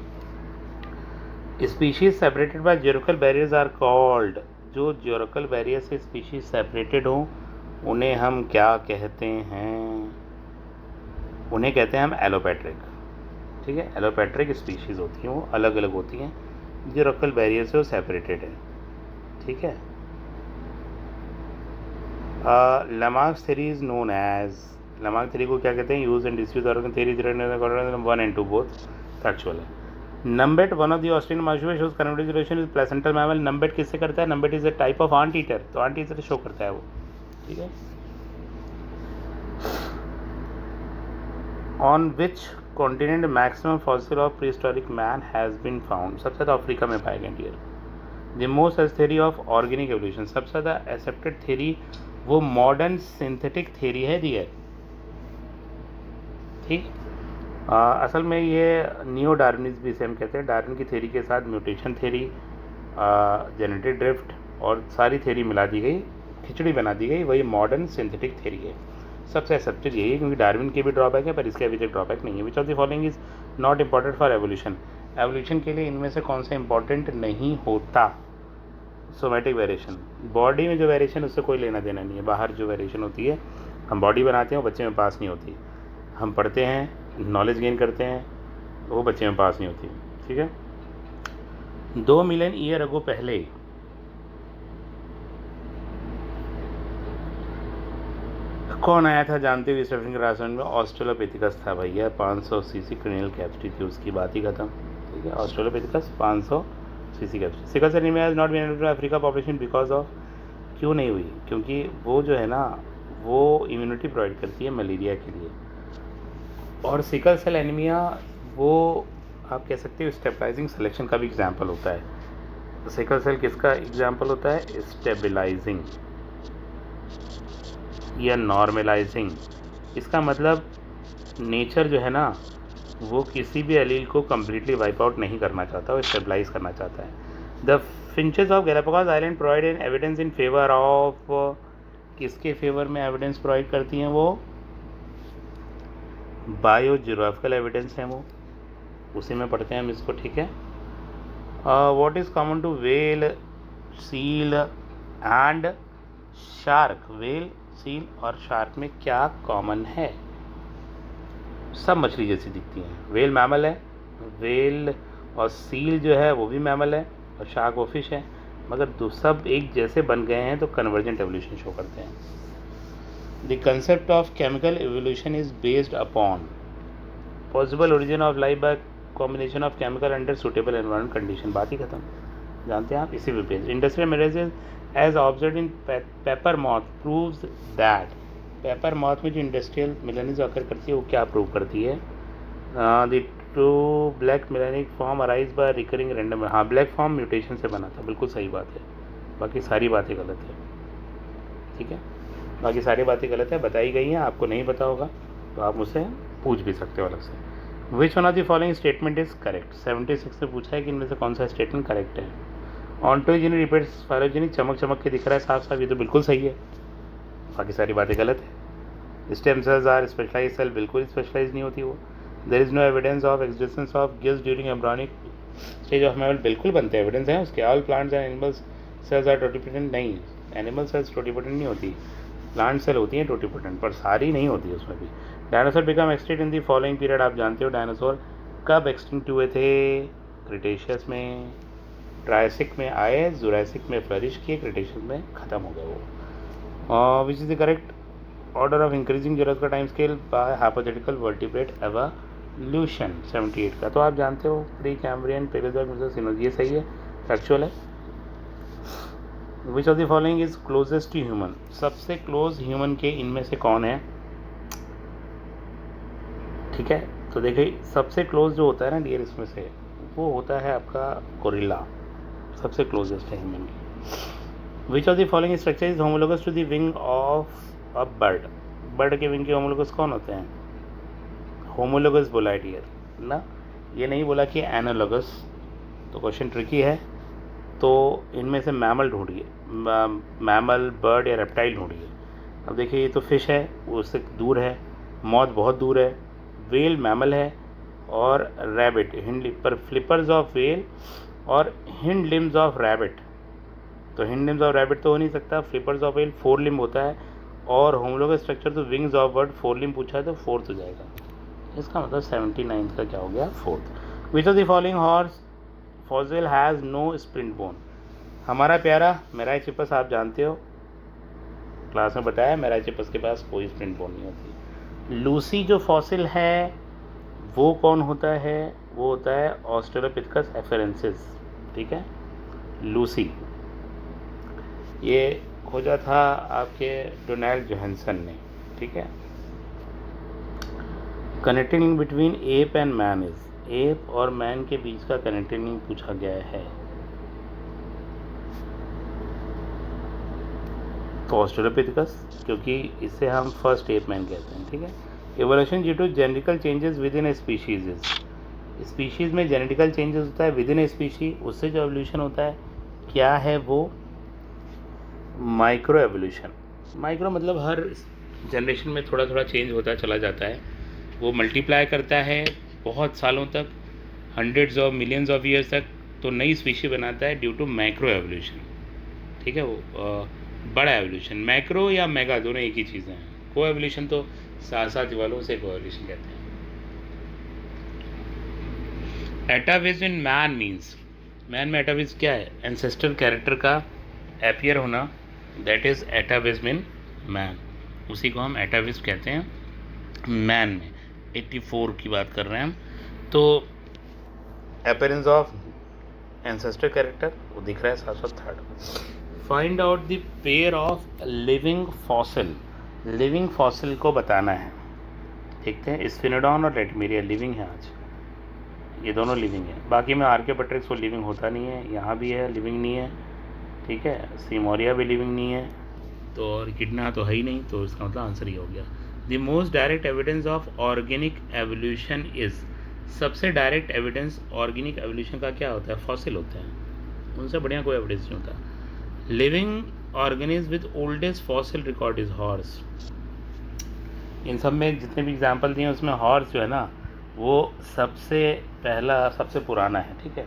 species separated by geographical barriers are called, जो ज्योग्राफिकल बैरियर से स्पीशीज सेपरेटेड हो उन्हें हम क्या कहते हैं? उन्हें कहते हैं हम एलोपैट्रिक। ठीक है, एलोपैट्रिक स्पीशीज होती हैं, वो अलग अलग होती हैं, ज्योग्राफिकल बैरियर से वो सेपरेटेड है। ठीक है, Lamarck's theory is known as, Lamarck theory को क्या कहते हैं? Use and disuse organ theory 1 and 2 both factual है। Numbat, one of the Australian marsupial shows connective relation is placental mammal. Numbat किससे करता है? Numbat is a type of anteater, तो anteater show करता है वो। ठीक है, on which continent maximum fossil of prehistoric man has been found? सबसे ज़्यादा अफ्रीका में पाए गए dear. The most theory of organic evolution, सबसे ज़्यादा एक्सेप्टेड थ्योरी वो मॉडर्न सिंथेटिक थ्योरी है डियर। ठीक, असल में ये नियो डार्विनिज्म भी से हम कहते हैं। डार्विन की थ्योरी के साथ म्यूटेशन थ्योरी, जेनेटिक ड्रिफ्ट और सारी थ्योरी मिला दी गई, खिचड़ी बना दी गई, वही मॉडर्न सिंथेटिक थ्योरी है। सबसे एक्सेप्टेड यही है, क्योंकि डार्विन के भी ड्रॉबैक है पर इसके अभी तक ड्रॉबैक नहीं है। Which of the following is not important for evolution? Evolution के लिए इनमें से कौन सा इंपॉर्टेंट नहीं होता? सोमैटिक वेरिएशन, बॉडी में जो वेरिएशन उससे कोई लेना देना नहीं है। बाहर जो वेरिएशन होती है, हम बॉडी बनाते हैं, वो बच्चे में पास नहीं होती। हम पढ़ते हैं, नॉलेज गेन करते हैं, वो बच्चे में पास नहीं होती। ठीक है, 2 मिलियन ईयर अगो पहले कौन आया था जानते हो? ईस्ट अफ्रीकन राष्ट्रमंडल में ऑस्ट्रेलोपिथिकस था भैया। 500 सीसी क्रेनियल कैपेसिटी थी उसकी, बात ही खत्म। ठीक है, Australopithecus 500 CC capacity. Sickle cell anaemia has not been able to Africa population because of, क्यों नहीं हुई? क्योंकि वो जो है ना, वो इम्यूनिटी प्रोवाइड करती है मलेरिया के लिए। और सिकल सेल एनीमिया वो आप कह सकते हो स्टेबलाइजिंग सिलेक्शन का भी एग्जाम्पल होता है। सिकल सेल किसका एग्जाम्पल होता है? स्टेबलाइजिंग या नॉर्मलाइजिंग। इसका मतलब नेचर जो है ना वो किसी भी एलील को कम्प्लीटली वाइप आउट नहीं करना चाहता, वो स्टेबलाइज करना चाहता है। The finches of Galapagos island provide an evidence in favour of, किसके फेवर में एविडेंस प्रोवाइड करती हैं वो? बायोजियोग्राफिकल एविडेंस है वो, उसी में पढ़ते हैं हम इसको, ठीक है। What is common to whale, seal and shark? Whale, seal और शार्क में क्या कॉमन है? सब मछली जैसी दिखती हैं। वेल मैमल है, वेल और सील जो है वो भी मैमल है, और शार्क वो फिश है, मगर दो सब एक जैसे बन गए हैं तो कन्वर्जेंट एवोल्यूशन शो करते हैं। The concept of chemical evolution is based upon possible origin of life by combination of chemical under suitable environment condition. बात ही खत्म, जानते हैं आप, इसी पे based. Industrial marriages as observe in pepper moth proves that, pepper moth में जो इंडस्ट्रियल मिलनीज ऑकर करती है वो क्या प्रूव करती है? The two black melanic form arise by recurring random. हाँ, ब्लैक फॉर्म म्यूटेशन से बना था, बिल्कुल सही बात है, बाकी सारी बातें गलत है, ठीक है, बाकी सारी बातें गलत है, बताई गई हैं। आपको नहीं पता होगा तो आप मुझसे पूछ भी सकते हो अलग से। Which one of the following statement is correct? 76 से पूछा है कि इनमें से कौन सा स्टेटमेंट करेक्ट है। ऑन्टोजेनिक रिपीट्स फाइलोजेनिक, चमक चमक के दिख रहा है साफ साफ, ये तो बिल्कुल सही है, बाकी सारी बातें गलत है। Stem cells are specialise cell, बिल्कुल स्पेशलाइज नहीं होती वो। There is no evidence of existence of gills during embryonic stage of mammal, बिल्कुल बनते हैं, एविडेंस है उसके। All plants and animals cells are totipotent, नहीं, एनिमल सेल्स टोटिपोटेंट नहीं होती, प्लांट सेल होती हैं टोटिपोटेंट, पर सारी नहीं होती है उसमें भी। Dinosaur become extinct in the following period, आप जानते हो डायनासोर कब एक्सटिंक्ट हुए थे? क्रिटेशियस में, ट्रायसिक में आए, जुरासिक में फ्लरिश किए, क्रिटेशियस में ख़त्म हो गए वो। Which is the correct order of increasing zoological time scale bye hypothetical vertebrate evolution? 78 का तो आप जानते हो, प्री कैम्ब्रियन, पेलेज़ोइक, मेसोसिनोज, ये सही है, फैक्चुअल है। Which of the following is closest to human? सबसे क्लोज ह्यूमन के इनमें से कौन है? ठीक है, तो देखिए सबसे क्लोज जो होता है ना डियर इसमें से, वो होता है आपका गोरिल्ला, सबसे क्लोजेस्ट है ह्यूमन की। Which of the following structure is homologous to the wing of a bird? Bird के विंग के होमोलोगस कौन होते हैं? होमोलोगस बोला है डियर ना, ये नहीं बोला कि एनालोगस, तो क्वेश्चन ट्रिकी है। तो इनमें से मैमल ढूंढिए, मैमल, बर्ड या रेप्टाइल ढूंढिए। अब देखिए ये तो फिश है, वो उससे दूर है, मॉथ बहुत दूर है, वेल मैमल है, और रैबिट हिंड, पर फ्लिपर्स ऑफ वेल और हिंड लिम्स ऑफ रैबिट, तो हिंड लिम्स ऑफ रैबिट तो हो नहीं सकता, फ्लिपर्स ऑफ वेल 4 लिम्ब होता है, और होमोलोगस स्ट्रक्चर तो विंग्स ऑफ बर्ड 4 लिम्ब पूछा है तो 4th हो जाएगा, इसका मतलब 79 का क्या हो गया? 4th। Which of the following horse fossil has no sprint bone? हमारा प्यारा मेराइचिपस, आप जानते हो, क्लास में बताया, मेराइचिपस के पास कोई स्प्रिंट बोन नहीं होती। लूसी जो फॉसिल है वो कौन होता है? वो होता है ऑस्ट्रेलोपिथेकस एफेरेंसिस, ठीक है, लूसी। ये खोजा था आपके डोनाल्ड जोहानसन ने, ठीक है। Connecting between app and man is, app और मैन के बीच का कनेक्टिंग पूछा गया है, तो ऑस्ट्रेलोपिथेकस, क्योंकि इसे हम फर्स्ट एप मैन कहते हैं, ठीक है। Evolution due to genetical changes with in a species is, species में जेनेटिकल चेंजेस होता है विद इन ए स्पीशी, उससे जो एवोल्यूशन होता है क्या है वो? Micro evolution. माइक्रो मतलब हर जनरेशन में थोड़ा थोड़ा चेंज होता चला जाता है, वो मल्टीप्लाई करता है बहुत सालों तक, hundreds of millions of years तक, तो नई स्पीशी बनाता है ड्यू टू माइक्रो एवोल्यूशन, ठीक है। वो बड़ा एवोल्यूशन, मैक्रो या मेगा दोनों एक ही चीज़ें हैं। को एवोल्यूशन तो साथ साथ वालों से को एवोल्यूशन कहते हैं। एटाविज्म इन मैन मीन्स, मैन में एटाविज्म क्या है? एंसेस्टर कैरेक्टर का एपियर होना, दैट इज़ एटाविज्म इन मैन, उसी को हम एटाविज्म कहते हैं मैन में। 84 की बात कर रहे हैं हम, तो अपीयरेंस ऑफ एंसेस्टर कैरेक्टर वो दिख रहा है साथ साथ। Third, find out the pair of living fossil, living fossil को बताना है। देखते हैं, स्फिनोडॉन और लेटमेरिया लिविंग है आज, ये दोनों लिविंग है। बाकी में आर्कियोपेट्रिक्स वो लिविंग होता नहीं है, यहाँ भी है लिविंग नहीं है, ठीक है। सीमोरिया भी लिविंग नहीं है, तो और किडना तो है ही नहीं, तो इसका मतलब आंसर ये हो गया। The most direct evidence of organic evolution is, सबसे डायरेक्ट एविडेंस ऑर्गेनिक एवोल्यूशन का क्या होता है? फॉसिल होते हैं, उनसे बढ़िया कोई एविडेंस नहीं होता। Living organism with oldest fossil record is horse. इन सब में जितने भी एग्जाम्पल दिए उसमें हॉर्स जो है ना वो सबसे पहला, सबसे पुराना है, ठीक है।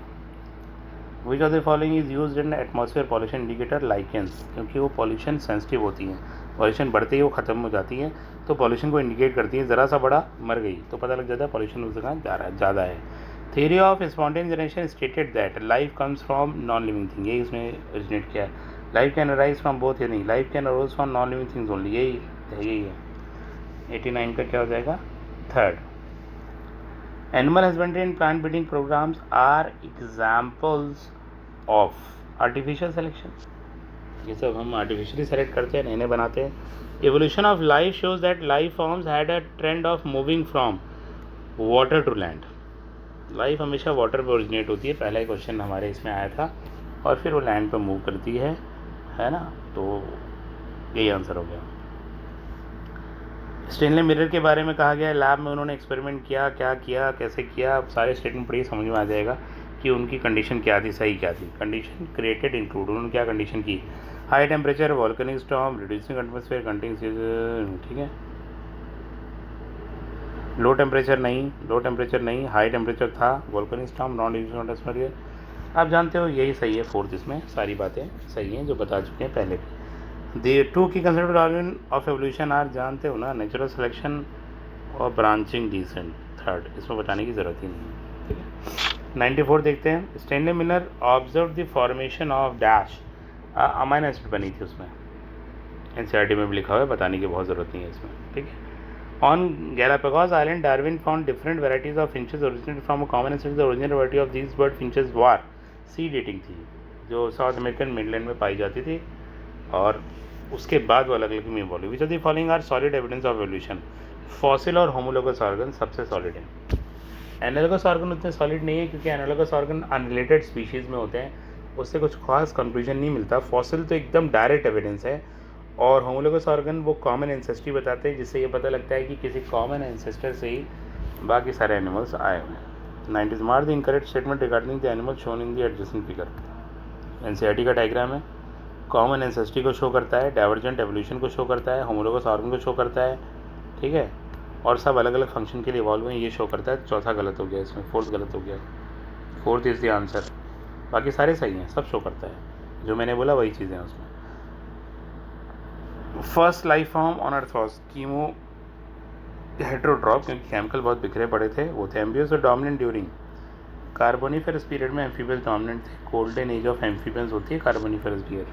Which of the following is used in atmosphere pollution indicator? Lichens, क्योंकि वो पॉल्यूशन सेंसिटिव होती हैं, पॉल्यूशन बढ़ते ही वो ख़त्म हो जाती हैं, तो पॉल्यूशन को इंडिकेट करती हैं। ज़रा सा बड़ा मर गई तो पता लग जाता है पॉल्यूशन उस जगह ज़्यादा है। Theory of spontaneous generation stated that life comes from non living thing, यही उसमें ओरिजिनेट किया है। Life can arise from both, या नहीं, life can arise from non living things only, यही है। 89 का क्या हो जाएगा? Third. Animal husbandry and plant breeding programmes are examples of artificial selection, ये सब हम आर्टिफिशियली सेलेक्ट करते हैं, नए नए बनाते हैं। Evolution of life shows that life forms had a trend of moving from water to land, life हमेशा वाटर पर ओरिजिनेट होती है, पहला ही क्वेश्चन हमारे इसमें आया था, और फिर वो लैंड पर मूव करती है ना, तो यही आंसर हो गया। स्टेनले मिरर के बारे में कहा गया है, लैब में उन्होंने एक्सपेरिमेंट किया, क्या किया, कैसे किया, सारे स्टेटमेंट पढ़िए, समझ में आ जाएगा कि उनकी कंडीशन क्या थी, सही क्या थी। कंडीशन क्रिएटेड इंक्लूड, उन्होंने क्या कंडीशन की? High temperature, volcanic storm, reducing atmosphere continuous, ठीक है। लो टेम्परेचर नहीं, हाई टेम्परेचर था, volcanic storm, non reducing atmosphere, आप जानते हो यही सही है। फोर्थ, इसमें सारी बातें सही हैं जो बता चुके हैं पहले भी। The two key concept organ of evolution are, जानते हो ना, नेचुरल सिलेक्शन और ब्रांचिंग डिसेंट। थर्ड, इसमें बताने की ज़रूरत ही नहीं है, ठीक है। 94 देखते हैं। Stanley Miller observe the formation of dash, amine acid बनी थी उसमें, एनसीईआरटी में भी लिखा हुआ है, बताने की बहुत ज़रूरत नहीं है इसमें, ठीक है। On Galapagos island Darwin found different varieties of finches originated from a common ancestor. The original variety of these bird finches was seed eating थी, जो साउथ अमेरिकन मेनलैंड में पाई जाती थी, और उसके बाद वो अलग अलग में evolve. Which of the following are solid evidence of evolution? Fossil और होमोलोगस ऑर्गन सबसे सॉलिड है। एनालॉगस ऑर्गन उतने सॉलिड नहीं है, क्योंकि एनालॉगस ऑर्गन अनरिलेटेड स्पीशीज़ में होते हैं, उससे कुछ खास कंक्लूजन नहीं मिलता। फॉसिल तो एकदम डायरेक्ट एविडेंस है, और होमोलोगस ऑर्गन वो कॉमन एंसेस्ट्री बताते हैं, जिससे ये पता लगता है कि किसी कॉमन एंसेस्टर से ही बाकी सारे एनिमल्स आए हुए हैं। 90 mark the incorrect statement regarding the animal shown in the adjacent figure. NCERT का डायग्राम है, कॉमन एंसेस्ट्री को शो करता है, डाइवर्जेंट एवोल्यूशन को शो करता है, होमोलोगस ऑर्गन को शो करता है, ठीक है, और सब अलग अलग फंक्शन के लिए इवॉल्व हुए, ये शो करता है। चौथा गलत हो गया इसमें, फोर्थ गलत हो गया, फोर्थ इज़ द आंसर, बाकी सारे सही हैं, सब शो करता है, जो मैंने बोला वही चीज़ें हैं उसमें। First life form on earth was chemo heterotroph, क्योंकि केमिकल बहुत बिखरे पड़े थे, वो थे। एम्बियस और डोमिनेंट ड्यूरिंग कार्बोनिफेरस पीरियड में एम्फीबियंस डोमिनेंट थे, गोल्डन एज ऑफ एम्फीबियंस होती है कार्बोनिफेरस पीरियड।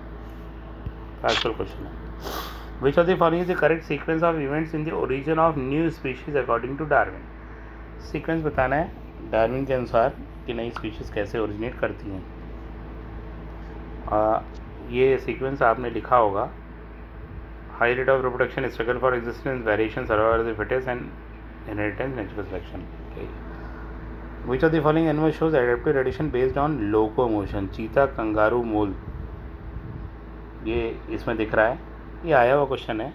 एक्चुअल क्वेश्चन है, which of the following is the correct sequence of events in the origin of new species according to Darwin? Sequence बताना है Darwin के अनुसार कि नई स्पीशीज कैसे ओरिजिनेट करती हैं। ये सीक्वेंस आपने लिखा होगा, high rate of reproduction, struggle for existence, variation, survival of the fittest and inheritance, natural selection. Which of the following animal shows adaptive radiation based on locomotion? चीता, कंगारू, मोल, ये इसमें दिख रहा है, ये आया हुआ क्वेश्चन है,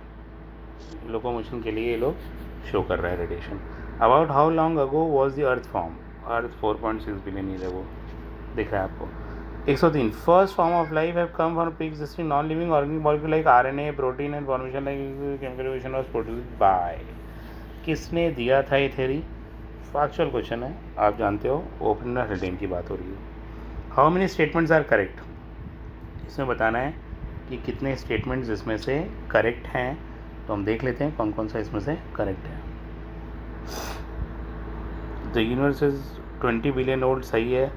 लोकोमोशन के लिए ये लोग शो कर रहा है radiation. About how long ago was the earth form? Earth 4.6 billion year ago, दिख रहा है आपको। 103 first form of life have come from pre existing non living organic molecule like RNA, protein and formation like chemical reaction was produced by. किसने दिया था ये theory? Factual question है, आप जानते हो, ओपनर हेल्डेन की बात हो रही है। How many statements are correct? इसमें बताना है कि कितने स्टेटमेंट्स इसमें से करेक्ट हैं, तो हम देख लेते हैं कौन कौन सा इसमें से करेक्ट है। The universe is 20 billion old, सही है।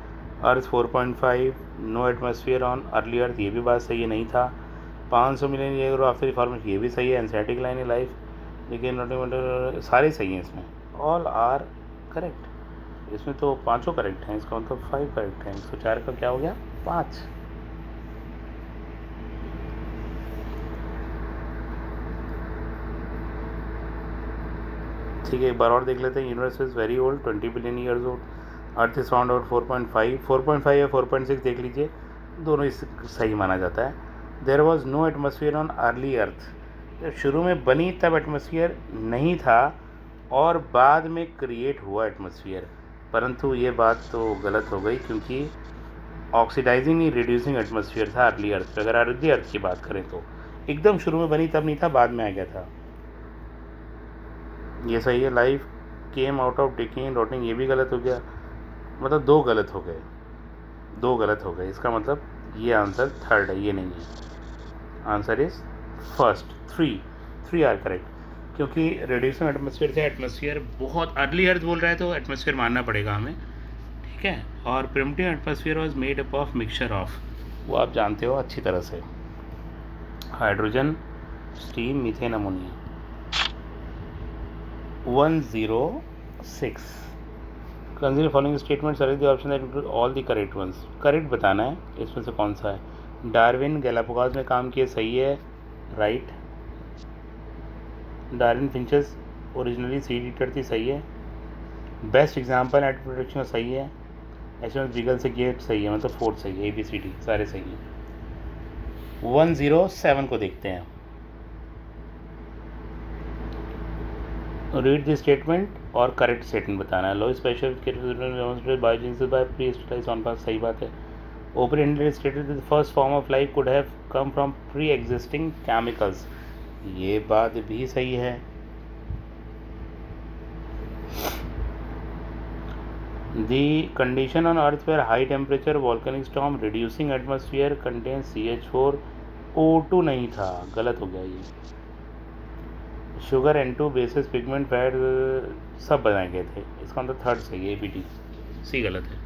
Earth 4.5, no atmosphere on early earth, ये भी बात सही है, नहीं था। 500 मिलियन ईयर आफ्टर फॉर्मेशन, ये भी सही है। एंसेटिक लाइन है लाइफ, लेकिन सारे सही हैं इसमें, ऑल आर करेक्ट। इसमें तो पाँचों करेक्ट हैं, इसका मतलब 5 करेक्ट हैं। 104 का क्या हो गया? 5। ठीक है, एक बार और देख लेते हैं। Universe is very old, 20 billion years old. Earth is found out 4.5 या 4.6 देख लीजिए, दोनों इस सही माना जाता है। There was no atmosphere on early earth, जब शुरू में बनी तब एटमोसफियर नहीं था और बाद में क्रिएट हुआ एटमोसफियर। परंतु ये बात तो गलत हो गई, क्योंकि ऑक्सीडाइजिंग नहीं रिड्यूसिंग एटमोसफियर था अर्ली अर्थ पे। अगर अर्ली अर्थ की बात करें तो एकदम शुरू में बनी तब नहीं था, बाद में आ गया था। ये सही है। Life came out of decaying rotting, ये भी गलत हो गया। मतलब दो गलत हो गए। इसका मतलब ये आंसर थर्ड है, ये नहीं है। Answer is first. Three are correct, क्योंकि रेडिएशन एटमोसफियर से एटमोसफियर बहुत अर्ली अर्थ बोल रहा है तो एटमोसफियर मानना पड़ेगा हमें, ठीक है। और primitive atmosphere was made up of mixture of, वो आप जानते हो अच्छी तरह से, hydrogen, steam, methane, ammonia. 106 consider following statement, select the option that include all the correct ones. Correct बताना है इसमें से कौन सा है। डार्विन गैलापागोस में काम किए, सही है, right. Darwin finches originally seed eater थी, सही है। बेस्ट एग्जाम्पल एट प्रोडक्शन, सही है। एचएमएस बीगल से गेट, सही है, मतलब फोर्थ सही है। ABCD सारे सही हैं। 107 को देखते हैं। रीड द स्टेटमेंट और करेक्ट स्टेटमेंट बताना है। लो स्पेशल बायोजेनेसिस बाय प्री-स्टेलाइज्ड ऑन पास, सही बात है। Open ended stated the first form of life could have come from pre existing chemicals, ये बात भी सही है। The condition on earth where high temperature volcanic storm reducing atmosphere contains CH4, O2 नहीं था, गलत हो गया ये। Sugar, N2, basis, pigment, fat सब बनाए गए थे, इसका मतलब थर्ड सही है। ABD सी गलत है।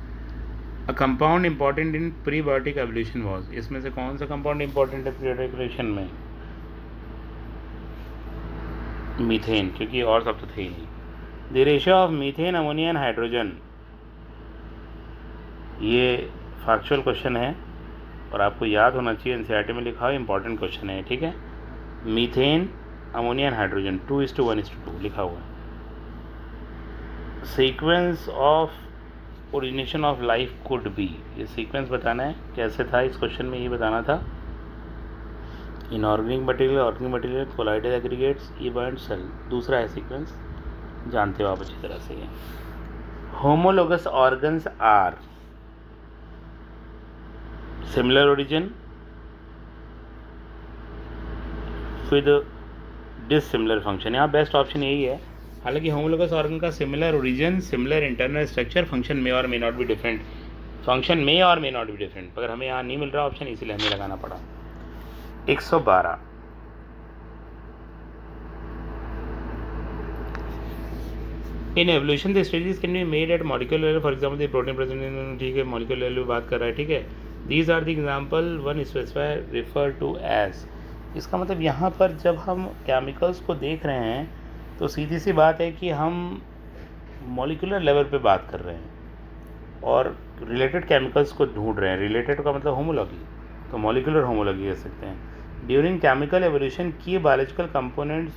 A compound important in prebiotic evolution was, इसमें से कौन सा कंपाउंड इंपॉर्टेंट है प्रीबायोटिक एवोल्यूशन में? मीथेन, क्योंकि और सब तो थे ही नहीं। The ratio of methane, ammonia and hydrogen, ये फैक्चुअल क्वेश्चन है और आपको याद होना चाहिए, NCERT में लिखा हुआ इंपॉर्टेंट क्वेश्चन है, ठीक है। मीथेन, अमोनिया एंड हाइड्रोजन 2:1:2 लिखा हुआ है। Sequence of origination of life could be, ये सीक्वेंस बताना है कैसे था इस क्वेश्चन में, ये बताना था। Inorganic material, organic material, colloidal aggregates, event, cell, दूसरा है सीक्वेंस, जानते हो आप अच्छी तरह से ये। Homologous organs are similar origin with dissimilar function, यहाँ बेस्ट ऑप्शन यही है। हालांकि होमोलोगस ऑर्गन का similar origin, similar internal structure, function में और मे नॉट बी डिफरेंट, मगर हमें यहाँ नहीं मिल रहा ऑप्शन, इसीलिए हमें लगाना पड़ा। 112 इन evolution the stages can be made at molecular level, for example the protein present in, ठीक है, मॉलिक्यूलर लेवल पे बात कर रहा है, ठीक है। These are the example one specify refer to as, इसका मतलब यहाँ पर जब हम केमिकल्स को देख रहे हैं तो सीधी सी बात है कि हम मॉलिक्यूलर लेवल पे बात कर रहे हैं और रिलेटेड केमिकल्स को ढूंढ रहे हैं। रिलेटेड का मतलब होमोलॉजी, तो मॉलिक्यूलर होमोलॉजी कह सकते हैं। ड्यूरिंग केमिकल एवोल्यूशन की biological components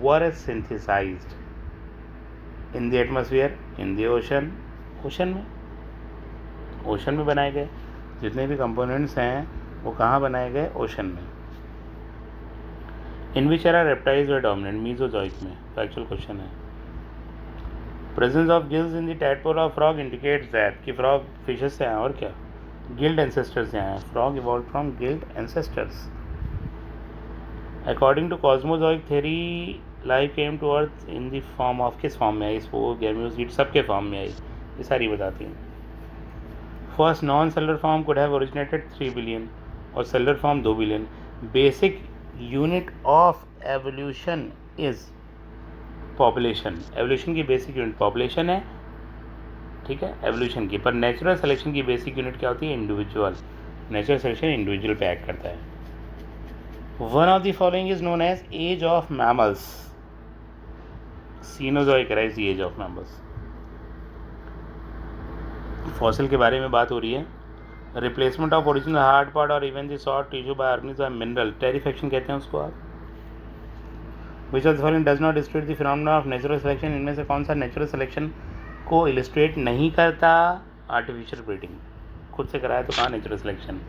were synthesised in the atmosphere, in the ocean, ocean में बनाए गए। जितने भी कंपोनेंट्स हैं वो कहाँ बनाए गए? ओशन में। In which era reptiles were dominant, Mesozoic में, फैक्चुअल क्वेश्चन है। Presence of gills in the tadpole of frog indicates that कि फ्रॉग फिशेस से हैं और क्या, गिल्ड एंसेस्टर्स से हैं। Frog evolve from gilled ancestors. According to cosmozoic theory life came to earth in the form of, किस form में आई? वो गैम्यूसीड, सबके फॉर्म में आई, ये सारी बताती हैं। First non cellular form could have originated 3 billion और cellular form 2 billion. Basic unit of evolution is population, evolution की बेसिक यूनिट पॉपुलेशन है, ठीक है, एवोल्यूशन की। पर नेचुरल सिलेक्शन की बेसिक यूनिट क्या होती है? इंडिविजुअल। नेचुरल सिलेक्शन इंडिविजुअल पे एक्ट करता है। One of the following is known as age of mammals, Cenozoic era is the age of mammals. Fossil के बारे में बात हो रही है। Replacement of original hard part और even the soft tissue by organism by mineral, petrifaction कहते हैं उसको आप। Which of the following does not illustrate the phenomena of natural selection, इनमें से कौन सा नेचुरल सिलेक्शन को इलस्ट्रेट नहीं करता? Artificial breeding. खुद से कराया तो कहाँ natural selection.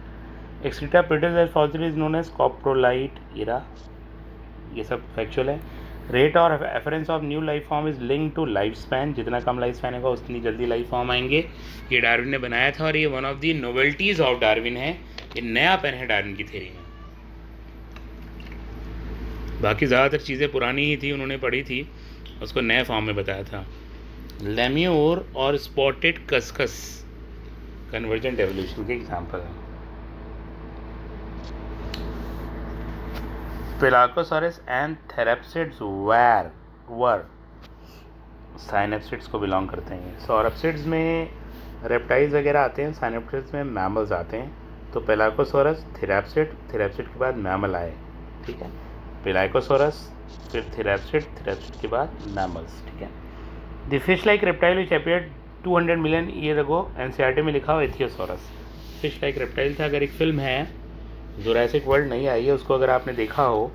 Excreta produced as fossil is known as coprolite era, ये सब फैक्चुअल है। रेट और appearance of new life form is link to life span, जितना कम लाइफ स्पैन होगा उतनी जल्दी लाइफ फॉर्म आएंगे। ये डार्विन ने बनाया था और ये one of the novelties of Darwin है, ये नया पेन है डार्विन की थ्योरी में। बाकी ज़्यादातर चीज़ें पुरानी ही थी, उन्होंने पढ़ी थी, उसको नए फॉर्म में बताया था। लेम्यूर और स्पॉटेड कस्कस कन्वर्जेंट एवोल्यूशन के एग्जाम्पल हैं। Pelagosaurus and Therapsids वर साइनेप्सिड्स को बिलोंग करते हैं। सॉरप्सिड्स में रेप्टाइल्स वगैरह आते हैं, साइनेप्सिड्स में मैमल्स आते हैं। तो पेलाकोसोरस, थेराप्सिड के बाद मैमल आए, ठीक है। पेलाकोसोरस, फिर थेराप्सिड के बाद मैमल्स, ठीक है। The fish like reptile which appeared 200 million year ago, NCERT में लिखा हो एथियोसोरस। फिश लाइक रेप्टाइल था। अगर एक फिल्म है जुरासिक वर्ल्ड नहीं आई है, उसको अगर आपने देखा हो,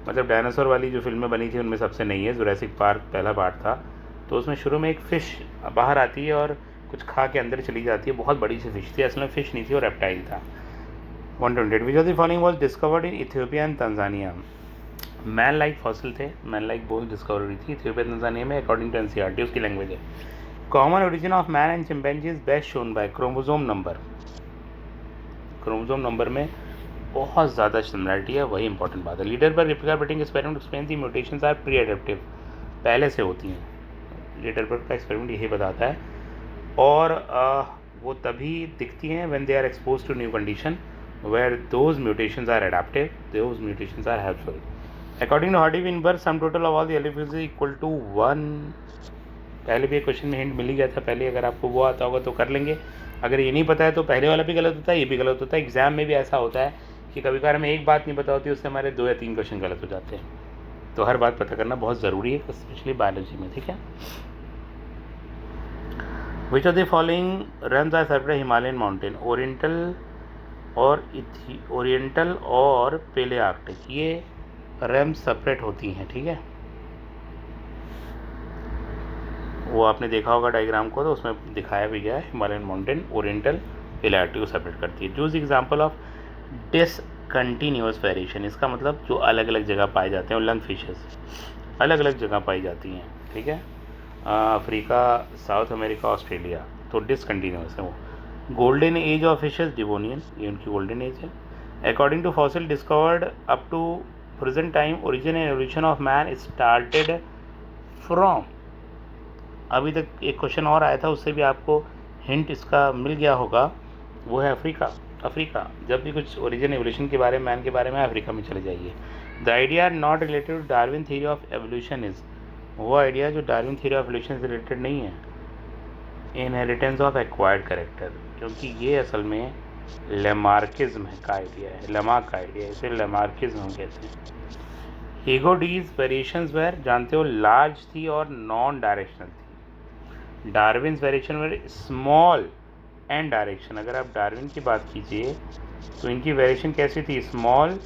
मतलब डायनासोर वाली जो फिल्में बनी थी उनमें सबसे नहीं है, जुरासिक पार्क पहला पार्ट था, तो उसमें शुरू में एक फ़िश बाहर आती है और कुछ खा के अंदर चली जाती है, बहुत बड़ी सी फिश थी, असल में फ़िश नहीं थी और रेप्टाइल था। 128 विच of the following was discovered in Ethiopia and Tanzania. Man like fossil थे, मैन लाइक बोन्स डिस्कवर हुई थी इथियोपिया तंजानिया में, अकॉर्डिंग टू एनसीईआरटी, उसकी लैंग्वेज है। Common origin of man and chimpanzee is best shown by chromosome number. Chromosome number में बहुत ज़्यादा similarity है, वही इंपॉर्टेंट बात है। लीडर पर replica breeding experiment explain the mutations are pre adaptive, पहले से होती हैं। लीडर पर का एक्सपेरिमेंट यही बताता है, और वो तभी दिखती हैं when they are expose to new condition where those mutations are adaptive, those mutations are helpful. According to Hardy Weinberg sum total of all the elements is equal to 1। पहले भी एक क्वेश्चन में हिंट मिल ही गया था पहले, अगर आपको वो आता होगा तो कर लेंगे। अगर ये नहीं पता है तो पहले वाला भी गलत होता है, ये भी गलत होता है। एग्जाम में भी ऐसा होता है कि कभी कभार हमें एक बात नहीं पता होती, उससे हमारे 2 या 3 क्वेश्चन गलत हो जाते हैं, तो हर बात पता करना बहुत ज़रूरी है, स्पेशली बायोलॉजी में, ठीक है। Which of the following runs are separate Himalayan mountain, oriental और पेलेआर्कटिक, ये रैम सेपरेट होती हैं, ठीक है। वो आपने देखा होगा डायग्राम को, तो उसमें दिखाया भी गया है, हिमालयन माउंटेन ओरिएंटल पेलेआर्कटिक को सेपरेट करती है। Choose example of discontinuous variation, इसका मतलब जो अलग अलग जगह पाए जाते हैं, लंग फिशेस अलग अलग जगह पाई जाती हैं, ठीक है। अफ्रीका, साउथ अमेरिका, ऑस्ट्रेलिया, तो डिसकंटिन्यूअस है वो। Golden age of fishes Devonian, ये उनकी गोल्डन एज है। According to fossil discovered up to present time, origin and evolution of man started from, अभी तक एक क्वेश्चन और आया था, उससे भी आपको हिंट इसका मिल गया होगा, वो है अफ्रीका। जब भी कुछ ओरिजिन एवोल्यूशन के बारे में, मैन के बारे में, अफ्रीका में चले जाइए। The idea not related to Darwin theory of evolution is, वो आइडिया जो डार्विन थ्योरी ऑफ एवोल्यूशन से रिलेटेड नहीं है। इनहेरिटेंस ऑफ एक्वायर्ड कैरेक्टर, क्योंकि ये असल में लेमार्किज्म का आइडिया है, लेमार्क का आइडिया है, इसे लेमार्किज्म हम कहते हैं। हीगोडीज वेरिएशंस वेर, जानते हो, लार्ज थी और नॉन डायरेक्शनल थी। Darwin's variation were small and direction. अगर आप डार्विन की बात कीजिए तो इनकी वेरिएशन कैसी थी, small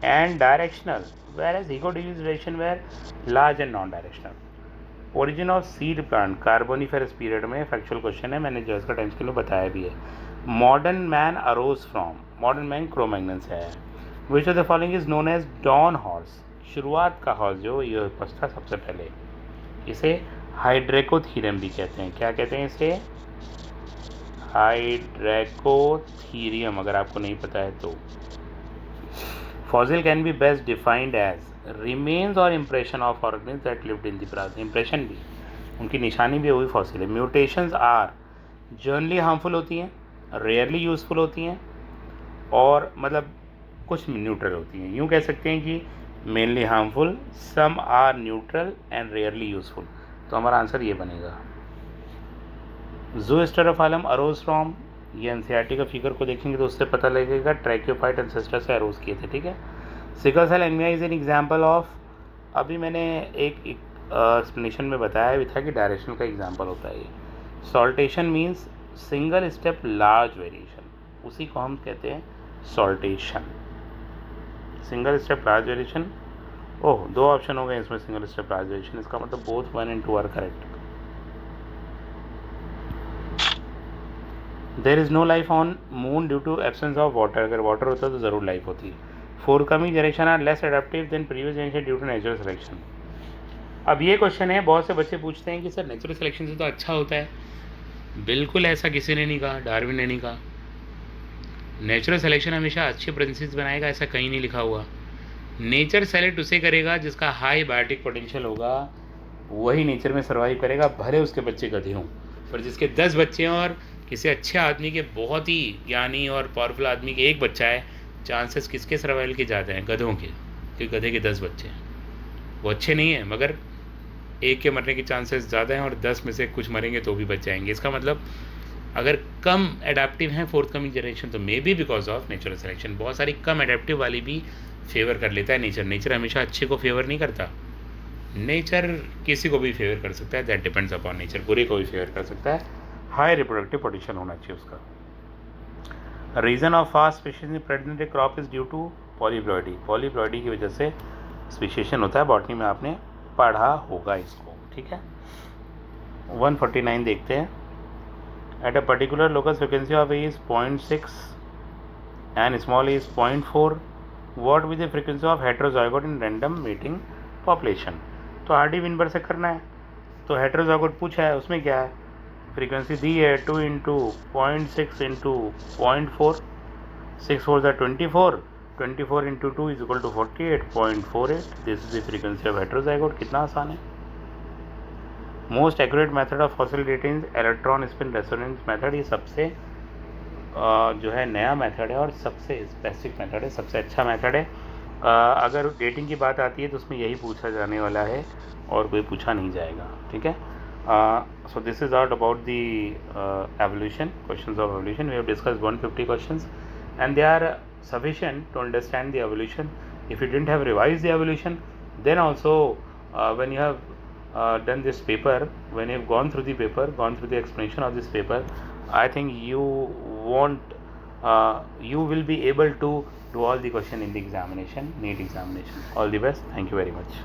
and directional, whereas Hugo de Vries variation were large and non directional. Origin of seed plant, Carboniferous period में, फैक्चुअल क्वेश्चन है, मैंने जॉयस्का टाइम्स के लिए बताया भी है। Modern man arose from, modern man Cro Magnon से है। Which of the following is known as dawn horse, शुरुआत का हॉर्स जो ये था सबसे पहले, इसे हाइड्रेको थीरम भी कहते हैं। क्या कहते हैं इसे, हाइड्रेकोथीरियम, अगर आपको नहीं पता है तो। Fossil can be best defined as remains और impression of organism that lived in the past, impression भी उनकी निशानी भी हुई फॉसिल है। म्यूटेशंस आर जनरली हार्मफुल होती हैं, रेयरली यूजफुल होती हैं, और मतलब कुछ न्यूट्रल होती हैं। यूँ कह सकते हैं कि mainly harmful, some are neutral and rarely useful, तो हमारा आंसर ये बनेगा। ज़ूस्टेरोफाइलम अरोज फ्रॉम, ये एनसीईआरटी का फिगर को देखेंगे तो उससे पता लगेगा, ट्रैक्योफाइट एंसेस्टर से अरोज किए थे, ठीक है। Sickle cell anaemia is an example of, अभी मैंने एक एक्सप्लेनेशन में बताया भी था कि डायरेक्शन का एग्जाम्पल होता है ये। Saltation means single step large variation, उसी को हम कहते हैं saltation, single step large variation. ओह, 2 ऑप्शन हो गए इसमें, सिंगल स्टेप लार्ज वेरिएशन, इसका मतलब both 1 and 2 are correct. There is no life on moon due to absence of water, अगर वाटर होता तो ज़रूर लाइफ होती। Forthcoming generation are less adaptive than previous generation due to natural selection. अब ये question है, बहुत से बच्चे पूछते हैं कि सर नेचुरल सिलेक्शन से तो अच्छा होता है। बिल्कुल ऐसा किसी ने नहीं कहा, डार्विन ने नहीं कहा। नेचुरल सिलेक्शन हमेशा अच्छे प्रिंसिस बनाएगा, ऐसा कहीं नहीं लिखा हुआ। नेचर सेलेक्ट उसे करेगा जिसका हाई बायोटिक पोटेंशियल होगा, वही नेचर में सर्वाइव करेगा, भले उसके बच्चे गधे हों। पर जिसके 10 बच्चे हैं और किसी अच्छे आदमी के, बहुत ही ज्ञानी और पावरफुल आदमी के एक बच्चा है, चांसेस किसके सर्वाइवल के ज़्यादा हैं? गधों के, क्योंकि गधे के 10 बच्चे हैं। वो अच्छे नहीं हैं, मगर एक के मरने के चांसेस ज़्यादा हैं और 10 में से कुछ मरेंगे तो भी बच जाएंगे। इसका मतलब अगर कम एडेप्टिव हैं फोर्थ कमिंग जनरेशन, तो may be because of natural selection. बहुत सारी कम एडेप्टिव वाली भी फेवर कर लेता है नेचर। नेचर हमेशा अच्छे को फेवर नहीं करता, नेचर किसी को भी फेवर कर सकता है, दैट डिपेंड्स अपॉन नेचर। बुरे को भी फेवर कर सकता है, हाई रिप्रोडक्टिव पोटेंशियल होना चाहिए उसका। Reason of fast speciation pregnant crop is due to polyploidy. Polyploidy की वजह से स्पेसिएशन होता है, बॉटनी में आपने पढ़ा होगा इसको, ठीक है। 149 देखते हैं। At a particular locus frequency of A is 0.6 and small A is 0.4, what with the frequency of heterozygote in random mating population. तो हार्डी विनबर से करना है, तो हेटेरोजाइगोट पूछा है, उसमें क्या है, फ्रीक्वेंसी दी है 2 into 0.6 into 0.4, 6 4 24, 24 into 2 is equal to 48.48। This is the frequency of heterozygote. कितना आसान है। Most accurate method of fossil dating electron spin resonance method. ये सबसे जो है नया मेथड है और सबसे स्पेसिफिक मेथड है, सबसे अच्छा मेथड है। अगर डेटिंग की बात आती है तो उसमें यही पूछा जाने वाला है और कोई पूछा नहीं जाएगा, ठीक है। So this is out about the evolution, questions of evolution. We have discussed 150 questions and they are sufficient to understand the evolution. If you didn't have revised the evolution, then also when you have done this paper, when you've gone through the paper, gone through the explanation of this paper, I think you will be able to do all the question in the examination, NEET examination. All the best. Thank you very much.